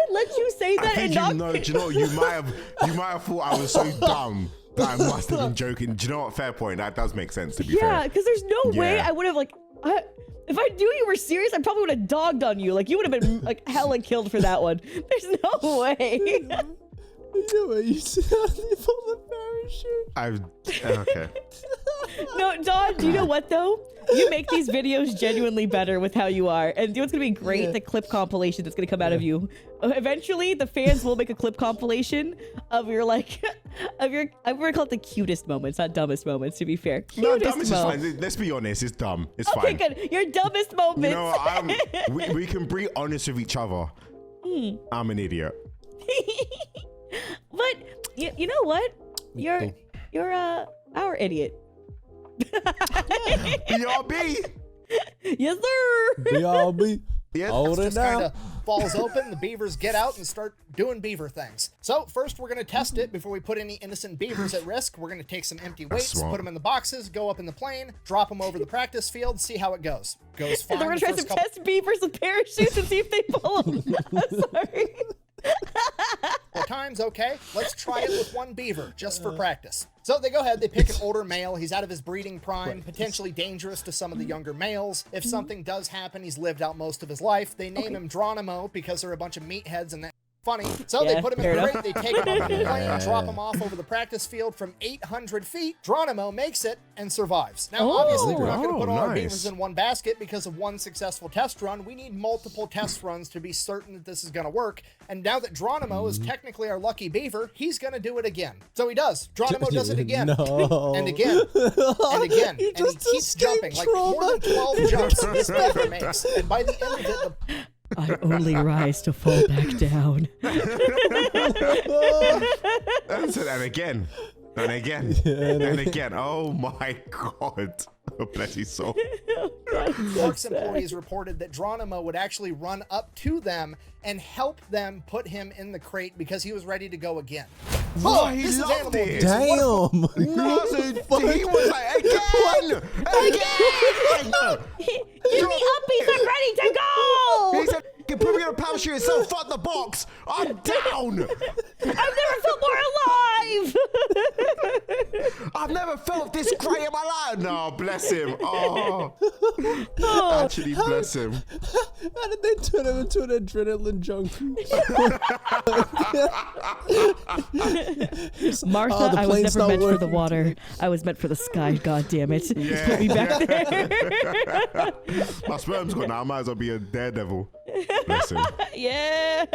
Speaker 1: let you say that?
Speaker 2: I think do you know, you might have thought I was so dumb that I must have been joking. Do you know what? Fair point. That does make sense, to be fair.
Speaker 1: Yeah, because there's no way I would have if I knew you were serious, I probably would have dogged on you. Like, you would have been like hella killed for that one. There's no way.
Speaker 3: You said they pulled the parachute.
Speaker 2: Okay.
Speaker 1: No, Don, do you know what though? You make these videos genuinely better with how you are. And you know what's gonna be great? The clip compilation that's gonna come out of you. Eventually, the fans will make a clip compilation of your I'm gonna call it the cutest moments, not dumbest moments, to be fair.
Speaker 2: No, dumbest is fine. Let's be honest, it's dumb. It's fine.
Speaker 1: Okay, good. Your dumbest moments.
Speaker 2: You know, we can be honest with each other. I'm an idiot.
Speaker 1: But you know what? You're our idiot.
Speaker 2: BRB.
Speaker 1: Yes, sir.
Speaker 3: BRB.
Speaker 2: Yeah,
Speaker 3: hold it
Speaker 4: just
Speaker 3: down.
Speaker 4: kind of falls open. The beavers get out and start doing beaver things. So first we're going to test it before we put any innocent beavers at risk. We're going to take some empty weights, put them in the boxes, go up in the plane, drop them over the practice field, see how it goes. Goes fine.
Speaker 1: We're going to try some test beavers with parachutes and see if they pull them. I'm sorry.
Speaker 4: 4 times, okay. Let's try it with one beaver, just for practice. So they go ahead, they pick an older male. He's out of his breeding prime, potentially dangerous to some of the younger males. If something does happen, he's lived out most of his life. They name him Geronimo because they're a bunch of meatheads and that funny. So they put him in the crate, they take him up in the plane, drop him off over the practice field from 800 feet. Geronimo makes it and survives. Now, obviously, we're not going to put all our beavers in one basket because of one successful test run. We need multiple test runs to be certain that this is going to work. And now that Geronimo is technically our lucky beaver, he's going to do it again. So he does. Geronimo does it again. And again. And again. And he keeps jumping. Like more than 12 jumps this beaver makes. And by the end of it,
Speaker 1: I only rise to fall back down.
Speaker 2: And again. And again. And again. Oh my God. Oh, bless his soul.
Speaker 4: Parks employees reported that Geronimo would actually run up to them and help them put him in the crate because he was ready to go again.
Speaker 2: Oh, he loved it.
Speaker 3: Damn.
Speaker 2: No, he was like, again.
Speaker 1: Give me uppies, I'm ready to go.
Speaker 2: He said, fucking put me in a parachute itself. Fuck the box. I'm down.
Speaker 1: I've never felt more alive.
Speaker 2: I've never felt this great in my life. No, bless him. Oh, actually, bless him.
Speaker 3: How did they turn him into an adrenaline junkie?
Speaker 1: Martha,
Speaker 3: Oh, the
Speaker 1: I was
Speaker 3: plane's
Speaker 1: never
Speaker 3: not
Speaker 1: meant for the
Speaker 3: working.
Speaker 1: water. I was meant for the sky. God damn it.
Speaker 2: Yeah.
Speaker 1: Put me back there.
Speaker 2: My sperm's gone now. I might as well be a daredevil. Bless him.
Speaker 1: Yeah.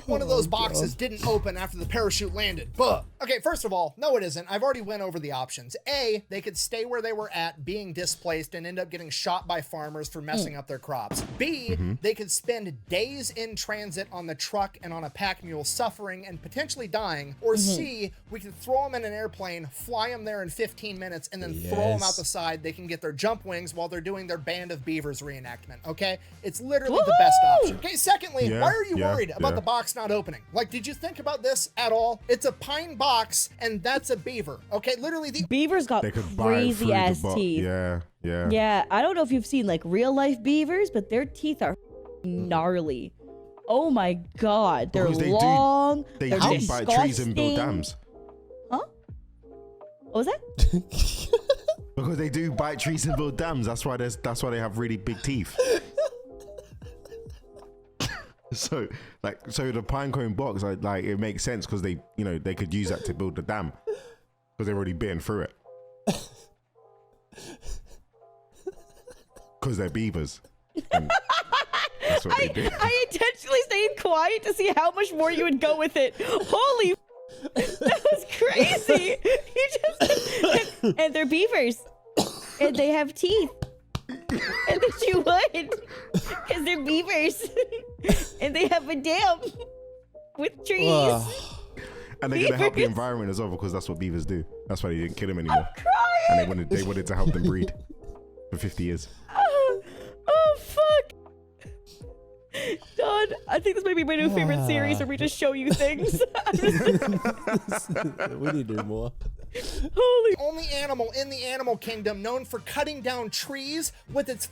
Speaker 4: One of those boxes didn't open after the parachute landed. But okay, first of all, no, it isn't. I've already went over the options. A, they could stay where they were at, being displaced, and end up getting shot by farmers for messing up their crops. B, they could spend days in transit on the truck and on a pack mule, suffering and potentially dying. Or C, we could throw them in an airplane, fly them there in 15 minutes, and then throw them out the side. They can get their jump wings while they're doing their Band of Beavers reenactment. Okay, it's literally the best option. Okay, secondly,
Speaker 2: Yeah,
Speaker 4: why are you worried about
Speaker 2: yeah.
Speaker 4: the box not opening? Like, did you think about this at all? It's a pine box, and that's a beaver. Okay, literally the
Speaker 1: Beavers got
Speaker 2: They could buy
Speaker 1: crazy
Speaker 2: through
Speaker 1: ass
Speaker 2: the box.
Speaker 1: teeth.
Speaker 2: Yeah.
Speaker 1: Yeah, I don't know if you've seen like real life beavers, but their teeth are gnarly. Oh my god, they're
Speaker 2: Because they do-
Speaker 1: long.
Speaker 2: They
Speaker 1: they're
Speaker 2: do bite trees and build
Speaker 1: disgusting.
Speaker 2: dams.
Speaker 1: Huh? What was that?
Speaker 2: Because they do bite trees and build dams. That's why they have really big teeth. So the pinecone box, like it makes sense because they could use that to build the dam because they've already bitten through it. Because they're beavers. And that's what they do.
Speaker 1: I intentionally stayed quiet to see how much more you would go with it. Holy, that was crazy. You just and they're beavers, and they have teeth. And that you would, because they're beavers, and they have a dam with trees.
Speaker 2: And they're gonna help the
Speaker 1: Beavers.
Speaker 2: environment as well because that's what beavers do. That's why they didn't kill them anymore.
Speaker 1: Crying.
Speaker 2: And they wanted to help them breed for 50 years.
Speaker 1: Oh fuck. Don, I think this might be my new favorite series where we just show you things.
Speaker 3: We need to do more.
Speaker 1: Holy.
Speaker 4: only animal in the animal kingdom known for cutting down trees with its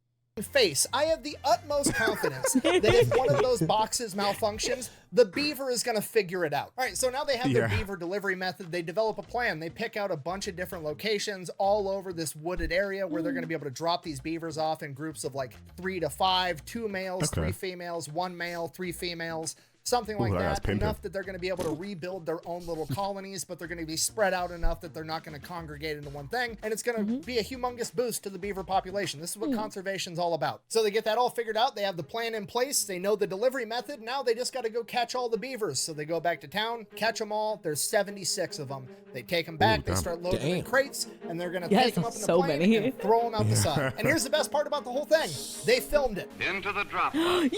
Speaker 4: face. I have the utmost confidence that if one of those boxes malfunctions, the beaver is going to figure it out. All right, so now they have their beaver delivery method. They develop a plan. They pick out a bunch of different locations all over this wooded area where they're going to be able to drop these beavers off in groups of like 3 to 5, 2 males, 3 females, 1 male, 3 females. Something like that, enough that they're going to be able to rebuild their own little colonies, but they're going to be spread out enough that they're not going to congregate into one thing, and it's going to be a humongous boost to the beaver population. This is what conservation's all about. So they get that all figured out, they have the plan in place, they know the delivery method, now they just got to go catch all the beavers. So they go back to town, catch them all, there's 76 of them. They take them back, they start loading them in crates, and they're going to take them up in the plane and throw them out the side. And here's the best part about the whole thing. They filmed it.
Speaker 6: Into the drop.
Speaker 4: And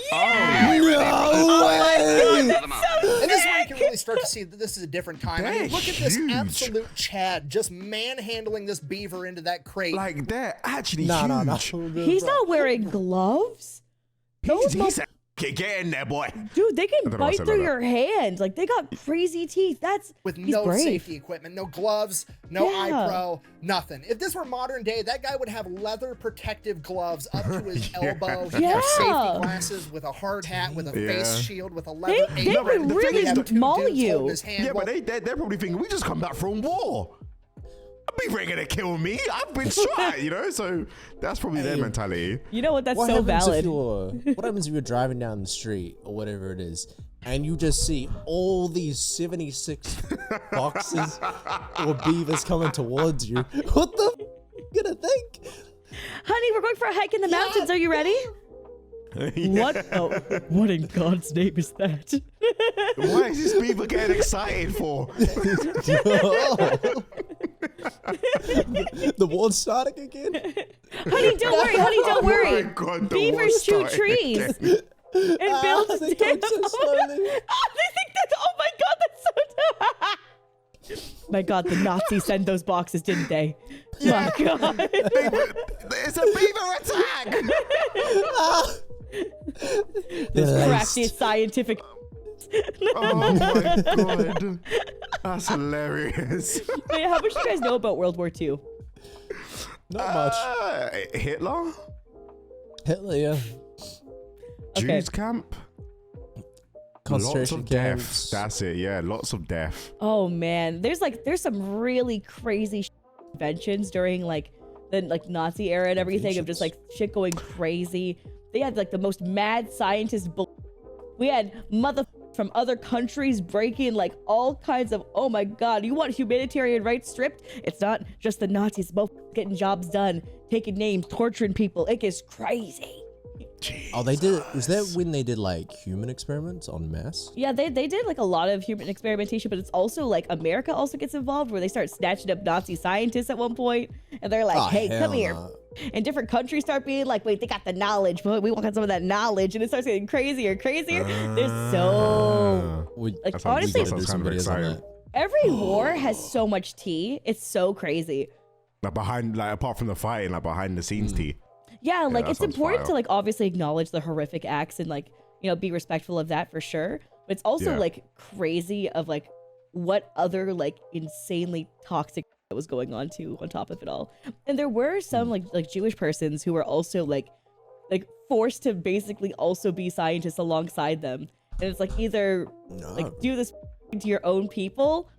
Speaker 4: this is where you can really start to see that this is a different time. I mean, look at this absolute Chad just manhandling this beaver into that crate.
Speaker 2: Like, they're actually huge.
Speaker 3: No.
Speaker 1: He's not wearing gloves.
Speaker 2: He's get in there, boy.
Speaker 1: Dude, they
Speaker 2: I
Speaker 1: can
Speaker 2: don't know why I
Speaker 1: bite
Speaker 2: said
Speaker 1: through
Speaker 2: like
Speaker 1: your hand. Like, they got crazy teeth.
Speaker 4: With
Speaker 1: He's
Speaker 4: no
Speaker 1: brave.
Speaker 4: safety equipment, no gloves, no eye pro, nothing. If this were modern day, that guy would have leather protective gloves up to his elbow. He'd have safety glasses with a hard hat, with a face shield, with a leather
Speaker 1: They
Speaker 4: apron.
Speaker 1: would
Speaker 4: He'd
Speaker 1: really
Speaker 4: have two
Speaker 1: maul
Speaker 4: dudes
Speaker 1: you.
Speaker 4: holding his hand.
Speaker 2: Yeah, but they're probably thinking, we just come back from war. A beaver ain't gonna kill me. I've been shot, so that's probably their mentality.
Speaker 1: You know what? That's
Speaker 3: What
Speaker 1: so
Speaker 3: happens
Speaker 1: valid.
Speaker 3: what happens if you're driving down the street or whatever it is, and you just see all these 76 boxes or beavers coming towards you? What the you gonna think?
Speaker 1: Honey, we're going for a hike in the mountains. Are you ready? What? Oh, what in God's name is that?
Speaker 2: Why is this beaver getting excited for?
Speaker 3: The war's starting again?
Speaker 1: Honey, don't worry. Honey, don't worry.
Speaker 2: My God, the
Speaker 1: Beavers
Speaker 2: war's
Speaker 1: chew
Speaker 2: starting
Speaker 1: trees
Speaker 2: again.
Speaker 1: and build
Speaker 3: they
Speaker 1: dams.
Speaker 3: go so slowly.
Speaker 1: Oh, they think that's. Oh my God, that's so. My God, the Nazis sent those boxes, didn't they? My God.
Speaker 2: It's a beaver attack.
Speaker 1: This crafty scientific.
Speaker 2: Oh my God, that's hilarious.
Speaker 1: Wait, how much do you guys know about World War II?
Speaker 3: Not much.
Speaker 2: Hitler?
Speaker 3: Hitler, yeah.
Speaker 1: Okay.
Speaker 2: Jews camp.
Speaker 3: Concentration
Speaker 2: Lots of death.
Speaker 3: camps.
Speaker 2: That's it. Yeah, lots of death.
Speaker 1: Oh man, there's some really crazy inventions during like the Nazi era and everything of just like shit going crazy. They had like the most mad scientists. We had from other countries breaking like all kinds of, oh my god, you want humanitarian rights stripped? It's not just the Nazis, both getting jobs done, taking names, torturing people. It gets crazy.
Speaker 3: Oh, they did. Was that when they did like human experiments on mass?
Speaker 1: Yeah, they did like a lot of human experimentation, but it's also like America also gets involved where they start snatching up Nazi scientists at one point, and they're like,
Speaker 3: Oh,
Speaker 1: hey,
Speaker 3: hell
Speaker 1: come here.
Speaker 3: nah.
Speaker 1: And different countries start being like, wait, they got the knowledge, but we want some of that knowledge, and it starts getting crazier and crazier. There's so
Speaker 3: We,
Speaker 1: like
Speaker 2: That sounds-
Speaker 1: honestly,
Speaker 2: that sounds kind of exciting.
Speaker 1: every war has so much tea. It's so crazy.
Speaker 2: Like behind, like apart from the fighting, like behind the scenes, tea.
Speaker 1: Yeah, like
Speaker 2: that
Speaker 1: it's
Speaker 2: sounds
Speaker 1: important
Speaker 2: fire.
Speaker 1: to like obviously acknowledge the horrific acts and like, you know, be respectful of that for sure. But it's also
Speaker 2: Yeah.
Speaker 1: like crazy of like what other like insanely toxic that was going on too on top of it all. And there were some like Jewish persons who were also like forced to basically also be scientists alongside them. And it's like either like do this to your own people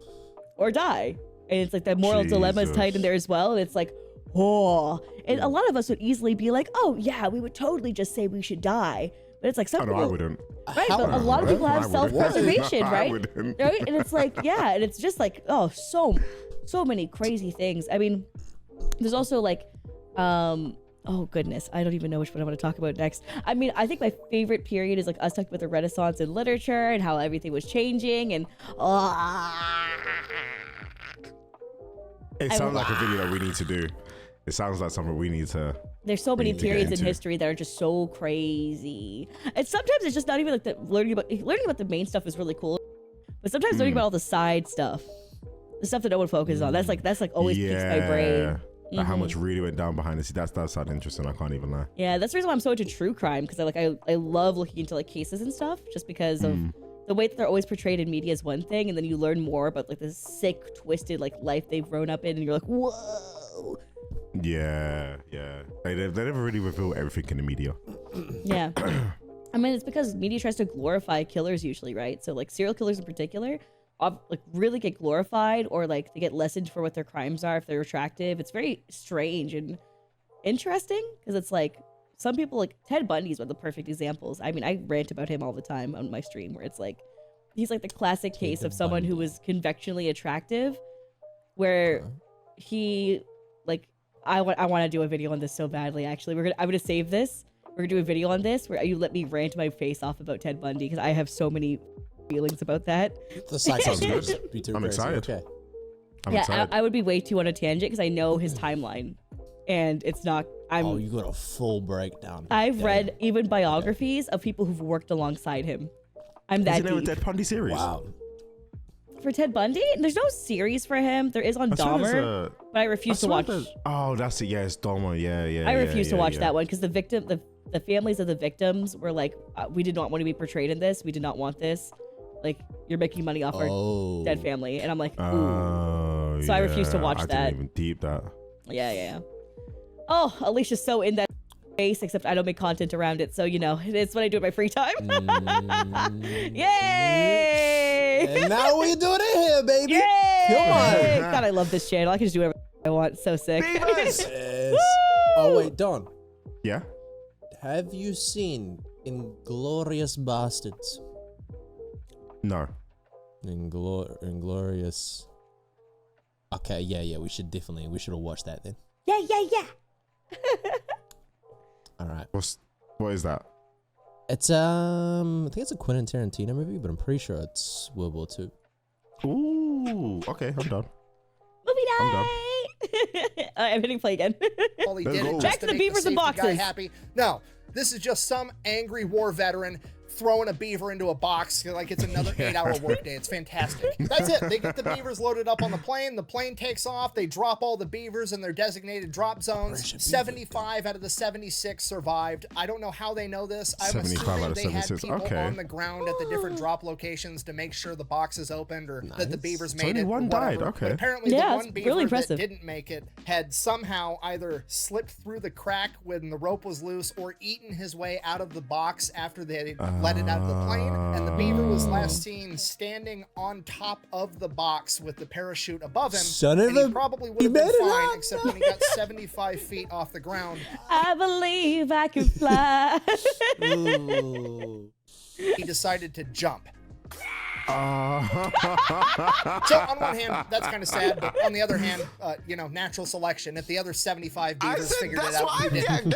Speaker 1: or die. And it's like that moral dilemma is tied in there as well. And it's like, oh, and a lot of us would easily be like, oh yeah, we would totally just say we should die. But it's like some
Speaker 2: Oh, no,
Speaker 1: people,
Speaker 2: I wouldn't.
Speaker 1: right? But a lot of people have
Speaker 2: I wouldn't.
Speaker 1: self-preservation,
Speaker 2: I
Speaker 1: right?
Speaker 2: wouldn't.
Speaker 1: Right? And it's like, yeah, and it's just like, oh, so many crazy things. I mean, there's also like, oh goodness, I don't even know which one I want to talk about next. I mean, I think my favorite period is like us talking about the Renaissance in literature and how everything was changing and
Speaker 2: It sounds like a video that we need to do. It sounds like something we need to.
Speaker 1: there's so many
Speaker 2: need to get
Speaker 1: periods in
Speaker 2: into.
Speaker 1: history that are just so crazy. And sometimes it's just not even like learning about the main stuff is really cool. But sometimes learning about all the side stuff, the stuff that no one focuses on, that's like always piques my brain.
Speaker 2: Like how much really went down behind the scenes. That does sound interesting. I can't even lie.
Speaker 1: Yeah, that's the reason why I'm so into true crime, because I love looking into like cases and stuff, just because of the way that they're always portrayed in media is one thing, and then you learn more about like this sick, twisted like life they've grown up in, and you're like, whoa.
Speaker 2: Yeah. They never really reveal everything in the media.
Speaker 1: Yeah. I mean, it's because media tries to glorify killers usually, right? So like serial killers in particular, like really get glorified, or like they get lessened for what their crimes are if they're attractive. It's very strange and interesting, because it's like some people, like Ted Bundy's one of the perfect examples. I mean, I rant about him all the time on my stream, where it's like he's like the classic case of someone who was conventionally attractive, where he like I want to do a video on this so badly. Actually, I'm gonna save this. We're gonna do a video on this where you let me rant my face off about Ted Bundy, because I have so many feelings about that.
Speaker 3: The psychology
Speaker 2: Sounds
Speaker 3: would be too
Speaker 2: I'm
Speaker 3: crazy.
Speaker 2: excited.
Speaker 3: Okay.
Speaker 2: I'm
Speaker 1: Yeah,
Speaker 2: excited.
Speaker 1: I would be way too on a tangent because I know his timeline, and it's not.
Speaker 3: Oh, you got a full breakdown.
Speaker 1: I've
Speaker 3: Yeah.
Speaker 1: read even biographies of people who've worked alongside him. I'm that
Speaker 2: Isn't there a
Speaker 1: deep.
Speaker 2: Dead Bundy series?
Speaker 3: Wow.
Speaker 1: For Ted Bundy, there's no series for him. There is on
Speaker 2: I swear there's
Speaker 1: Dahmer, but I refuse to watch.
Speaker 2: Oh, that's it. Yeah, it's Dahmer. Yeah.
Speaker 1: I refuse to watch
Speaker 2: yeah.
Speaker 1: that one because the families of the victims were like, we did not want to be portrayed in this. We did not want this. Like, you're making money off our dead family, and I'm like, ooh.
Speaker 2: Oh,
Speaker 1: So I refuse to watch
Speaker 2: I
Speaker 1: that.
Speaker 2: didn't even deep that.
Speaker 1: Yeah. Oh, Alicia's so in that space, except I don't make content around it, so you know, it's what I do in my free time. Yay!
Speaker 3: And now we doing it here, baby.
Speaker 1: Yay!
Speaker 3: Come on.
Speaker 1: God, I love this channel. I can just do whatever I want. So sick.
Speaker 3: Yes. Oh wait, Don.
Speaker 2: Yeah.
Speaker 3: Have you seen Inglorious Bastards?
Speaker 2: No.
Speaker 3: Inglorious. Okay, yeah. We should have watched that then.
Speaker 1: Yeah.
Speaker 3: All right.
Speaker 2: What is that?
Speaker 3: It's I think it's a Quentin Tarantino movie, but I'm pretty sure it's World War II.
Speaker 2: Ooh. Okay, I'm done.
Speaker 1: Movie
Speaker 2: I'm done.
Speaker 1: night. I'm hitting play again.
Speaker 4: All he
Speaker 2: Let's
Speaker 4: did
Speaker 2: go.
Speaker 4: it
Speaker 1: Back
Speaker 4: just
Speaker 1: to
Speaker 4: to
Speaker 1: the
Speaker 4: make
Speaker 1: beavers
Speaker 4: the
Speaker 1: and
Speaker 4: safety guy
Speaker 1: boxes.
Speaker 4: happy. No, this is just some angry war veteran throwing a beaver into a box like it's another 8-hour workday. It's fantastic. That's it. They get the beavers loaded up on the plane. The plane takes off. They drop all the beavers in their designated drop zones. 75 out of the 76 survived. I don't know how they know this. I'm
Speaker 2: 75 out
Speaker 4: assuming
Speaker 2: of
Speaker 4: they had
Speaker 2: 76.
Speaker 4: people
Speaker 2: Okay.
Speaker 4: on the ground at the different drop locations to make sure the boxes opened or that the beavers made
Speaker 2: only
Speaker 4: it.
Speaker 2: one
Speaker 4: or whatever.
Speaker 2: died. Okay.
Speaker 4: But apparently
Speaker 1: Yeah,
Speaker 4: the
Speaker 1: it's
Speaker 4: one beaver
Speaker 1: really
Speaker 4: that
Speaker 1: impressive.
Speaker 4: didn't make it had somehow either slipped through the crack when the rope was loose or eaten his way out of the box after they let it out of the plane. And the beaver was last seen standing on top of the box with the parachute above him.
Speaker 3: Son of
Speaker 4: and he
Speaker 3: a-
Speaker 4: probably would
Speaker 3: he
Speaker 4: have been
Speaker 3: made it
Speaker 4: fine,
Speaker 3: up.
Speaker 4: except when he got 75 feet off the ground.
Speaker 1: I believe I can fly.
Speaker 3: Ooh.
Speaker 4: He decided to jump. So
Speaker 2: Uh,
Speaker 4: on one hand, that's kind of sad, but on the other hand, natural selection. If the other 75 beavers figured it out, you didn't.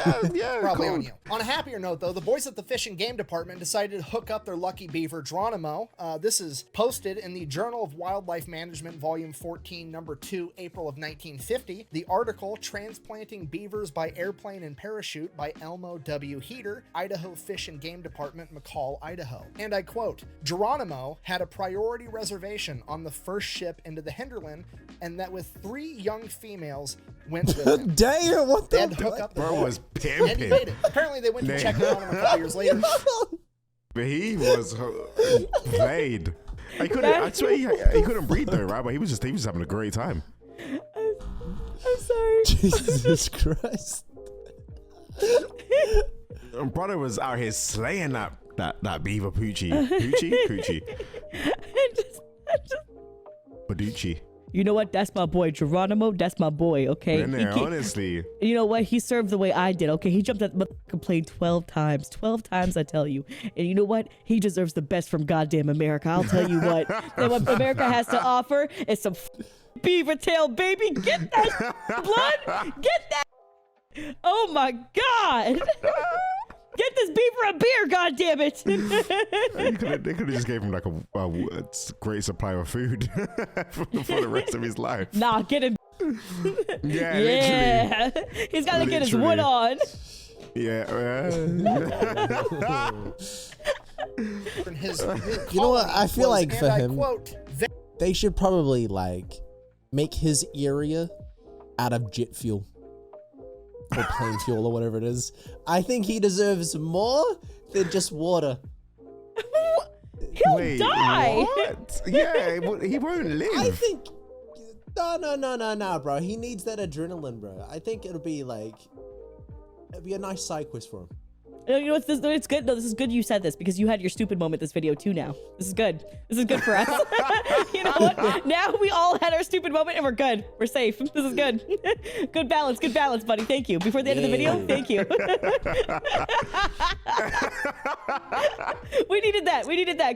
Speaker 4: Probably on you. On a happier note, though, the boys at the Fish and Game Department decided to hook up their lucky beaver, Geronimo. This is posted in the Journal of Wildlife Management, Volume 14, Number 2, April of 1950. The article, Transplanting Beavers by Airplane and Parachute by Elmo W. Heater, Idaho Fish and Game Department, McCall, Idaho. And I quote, Geronimo had a priority reservation on the first ship into the hinterland, and that with 3 young females went with him.
Speaker 3: Damn, what
Speaker 4: They
Speaker 3: the
Speaker 4: had to hook up the
Speaker 2: bro was
Speaker 4: and he made
Speaker 2: pimping.
Speaker 4: it. Apparently they went to
Speaker 2: Nah.
Speaker 4: check on him a couple years later.
Speaker 2: But he was played. I couldn't. I swear he couldn't breathe though, right? But he was just having a great time.
Speaker 1: I'm sorry.
Speaker 3: Jesus Christ.
Speaker 2: And brother was out here slaying that beaver poochie. Baducci.
Speaker 1: You know what? That's my boy, Geronimo. That's my boy. Okay.
Speaker 2: In there, honestly.
Speaker 1: You know what? He served the way I did. Okay. He jumped that motherfucking plane 12 times. 12 times, I tell you. And you know what? He deserves the best from goddamn America. I'll tell you what. And what America has to offer is some beaver tail, baby. Get that blood. Get that. Oh my God. Get this beaver a beer, goddammit.
Speaker 2: They could have just gave him like a great supply of food for the rest of his life.
Speaker 1: Nah, get him.
Speaker 2: Yeah,
Speaker 1: Yeah. He's got to get his wood on.
Speaker 2: Yeah.
Speaker 3: You know what? I feel like for him,
Speaker 4: quote,
Speaker 3: they should probably like make his area out of jet fuel or plane fuel or whatever it is. I think he deserves more than just water.
Speaker 1: He'll die.
Speaker 2: What? Yeah, he won't live.
Speaker 3: I think no, bro. He needs that adrenaline, bro. I think it'd be a nice side quest for him.
Speaker 1: You know what's this? It's good. No, this is good you said this because you had your stupid moment this video too now. This is good. This is good for us. You know what? Now we all had our stupid moment and we're good. We're safe. This is good. Good balance, buddy. Thank you. Before the end of the video, thank you. We needed that.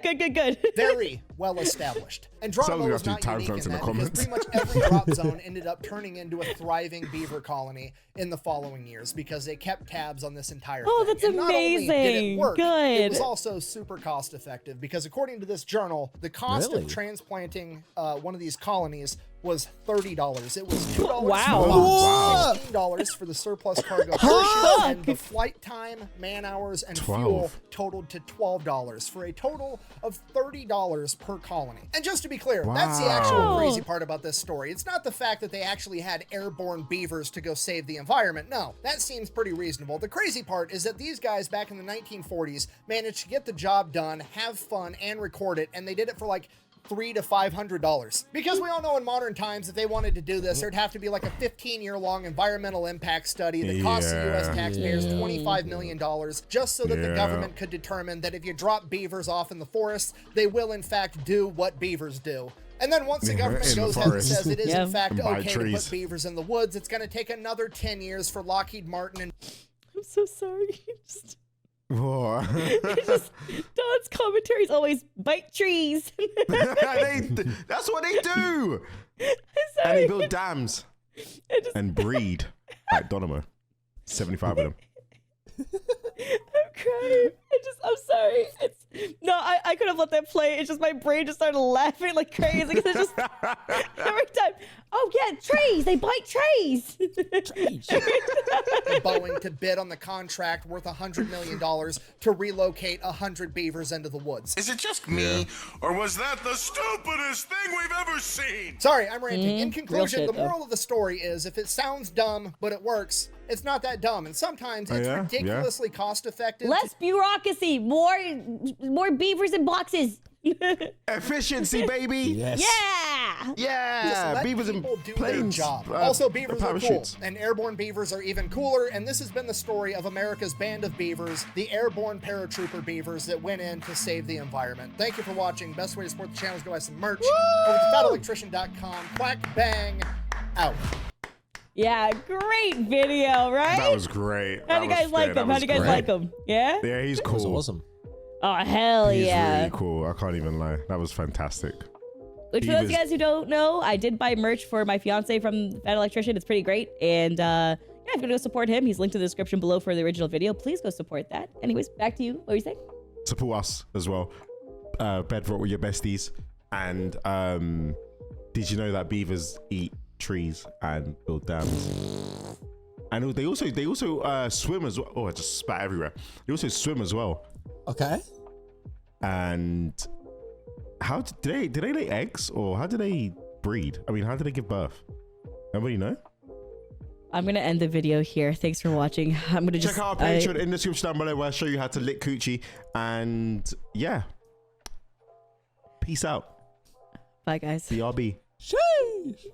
Speaker 1: Good.
Speaker 4: very well established. And Geronimo
Speaker 2: Someone's
Speaker 4: was
Speaker 2: gonna
Speaker 4: not
Speaker 2: have to
Speaker 4: unique in
Speaker 2: timestamps in the
Speaker 4: that because
Speaker 2: comments.
Speaker 4: pretty much every drop zone ended up turning into a thriving beaver colony in the following years because they kept tabs on this entire
Speaker 1: Oh,
Speaker 4: thing.
Speaker 1: that's
Speaker 4: And not only did it
Speaker 1: amazing.
Speaker 4: work, It
Speaker 1: Good.
Speaker 4: was also super cost effective because according to this journal, the cost
Speaker 3: Really?
Speaker 4: of transplanting one of these colonies was $30. It was $2
Speaker 1: Wow.
Speaker 4: for the
Speaker 3: Wow.
Speaker 4: box, $15 for the surplus cargo portion,
Speaker 1: Fuck.
Speaker 4: and the flight time, man hours, and
Speaker 2: 12.
Speaker 4: fuel totaled to $12 for a total of $30 per colony. And just to be clear, that's the actual
Speaker 1: Wow.
Speaker 4: crazy part about this story. It's not the fact that they actually had airborne beavers to go save the environment. No, that seems pretty reasonable. The crazy part is that these guys back in the 1940s managed to get the job done, have fun, and record it, and they did it for like $300 to $500. Because we all know in modern times, if they wanted to do this, there'd have to be like a 15-year-long environmental impact study that costs the U.S. taxpayers $25 million just so that the
Speaker 2: Yeah.
Speaker 4: government could determine that if you drop beavers off in the forest, they will in fact do what beavers do. And then once the government
Speaker 2: in the
Speaker 4: goes ahead and
Speaker 2: forest.
Speaker 4: says it is
Speaker 1: Yeah.
Speaker 4: in fact
Speaker 2: And buy
Speaker 4: okay to
Speaker 2: trees.
Speaker 4: put beavers in the woods, it's going to take another 10 years for Lockheed Martin and
Speaker 1: I'm so sorry.
Speaker 2: What?
Speaker 1: Don's commentary is always bite trees.
Speaker 2: That's what they do. And
Speaker 1: Sorry.
Speaker 2: they build dams and breed like Donimo. 75 of them.
Speaker 1: I'm crying. I'm sorry. I could have let that play. It's just my brain just started laughing like crazy because it's just every time. Oh yeah, trees. They bite trees.
Speaker 4: Boeing to bid on the contract worth $100 million to relocate 100 beavers into the woods.
Speaker 5: Is it just me, or was that the stupidest thing we've ever seen?
Speaker 4: Sorry, I'm ranting. In conclusion,
Speaker 1: shit,
Speaker 4: the moral of the story is if it sounds dumb, but it works, it's not that dumb. And sometimes it's ridiculously cost effective.
Speaker 1: Less bureaucracy, more beavers in boxes.
Speaker 2: Efficiency, baby.
Speaker 3: Yes.
Speaker 1: Yeah.
Speaker 2: Yeah.
Speaker 4: Let
Speaker 2: Beavers and
Speaker 4: people do
Speaker 2: planes.
Speaker 4: their job. Also, beavers are cool,
Speaker 2: parachutes.
Speaker 4: and airborne beavers are even cooler. And this has been the story of America's band of beavers, the airborne paratrooper beavers that went in to save the environment. Thank you for watching. Best way to support the channel is go buy some merch over to fatelectrician.com. Quack bang out.
Speaker 1: Yeah, great video, right?
Speaker 2: That was great.
Speaker 1: How do you guys like him? How do you guys like him? Yeah?
Speaker 2: Yeah, he's
Speaker 3: That was
Speaker 2: cool.
Speaker 3: awesome.
Speaker 1: Oh, hell
Speaker 2: He's
Speaker 1: yeah.
Speaker 2: really cool. I can't even lie. That was fantastic.
Speaker 1: Which, for those of you guys who don't know, I did buy merch for my fiance from Fat Electrician. It's pretty great. And yeah, if you're going to go support him, he's linked in the description below for the original video. Please go support that. Anyways, back to you. What were you saying?
Speaker 2: Support us as well. Bedrock with your besties. And did you know that beavers eat trees and build dams? And they also swim as well. Oh, I just spat everywhere. They also swim as well.
Speaker 3: Okay.
Speaker 2: And how do they lay eggs, or how do they breed? I mean, how do they give birth? Nobody know?
Speaker 1: I'm going to end the video here. Thanks for watching. I'm going to just...
Speaker 2: Check out our Patreon in the description down below where I show you how to lick coochie. And yeah. Peace out.
Speaker 1: Bye, guys.
Speaker 2: BRB.
Speaker 3: Sheesh.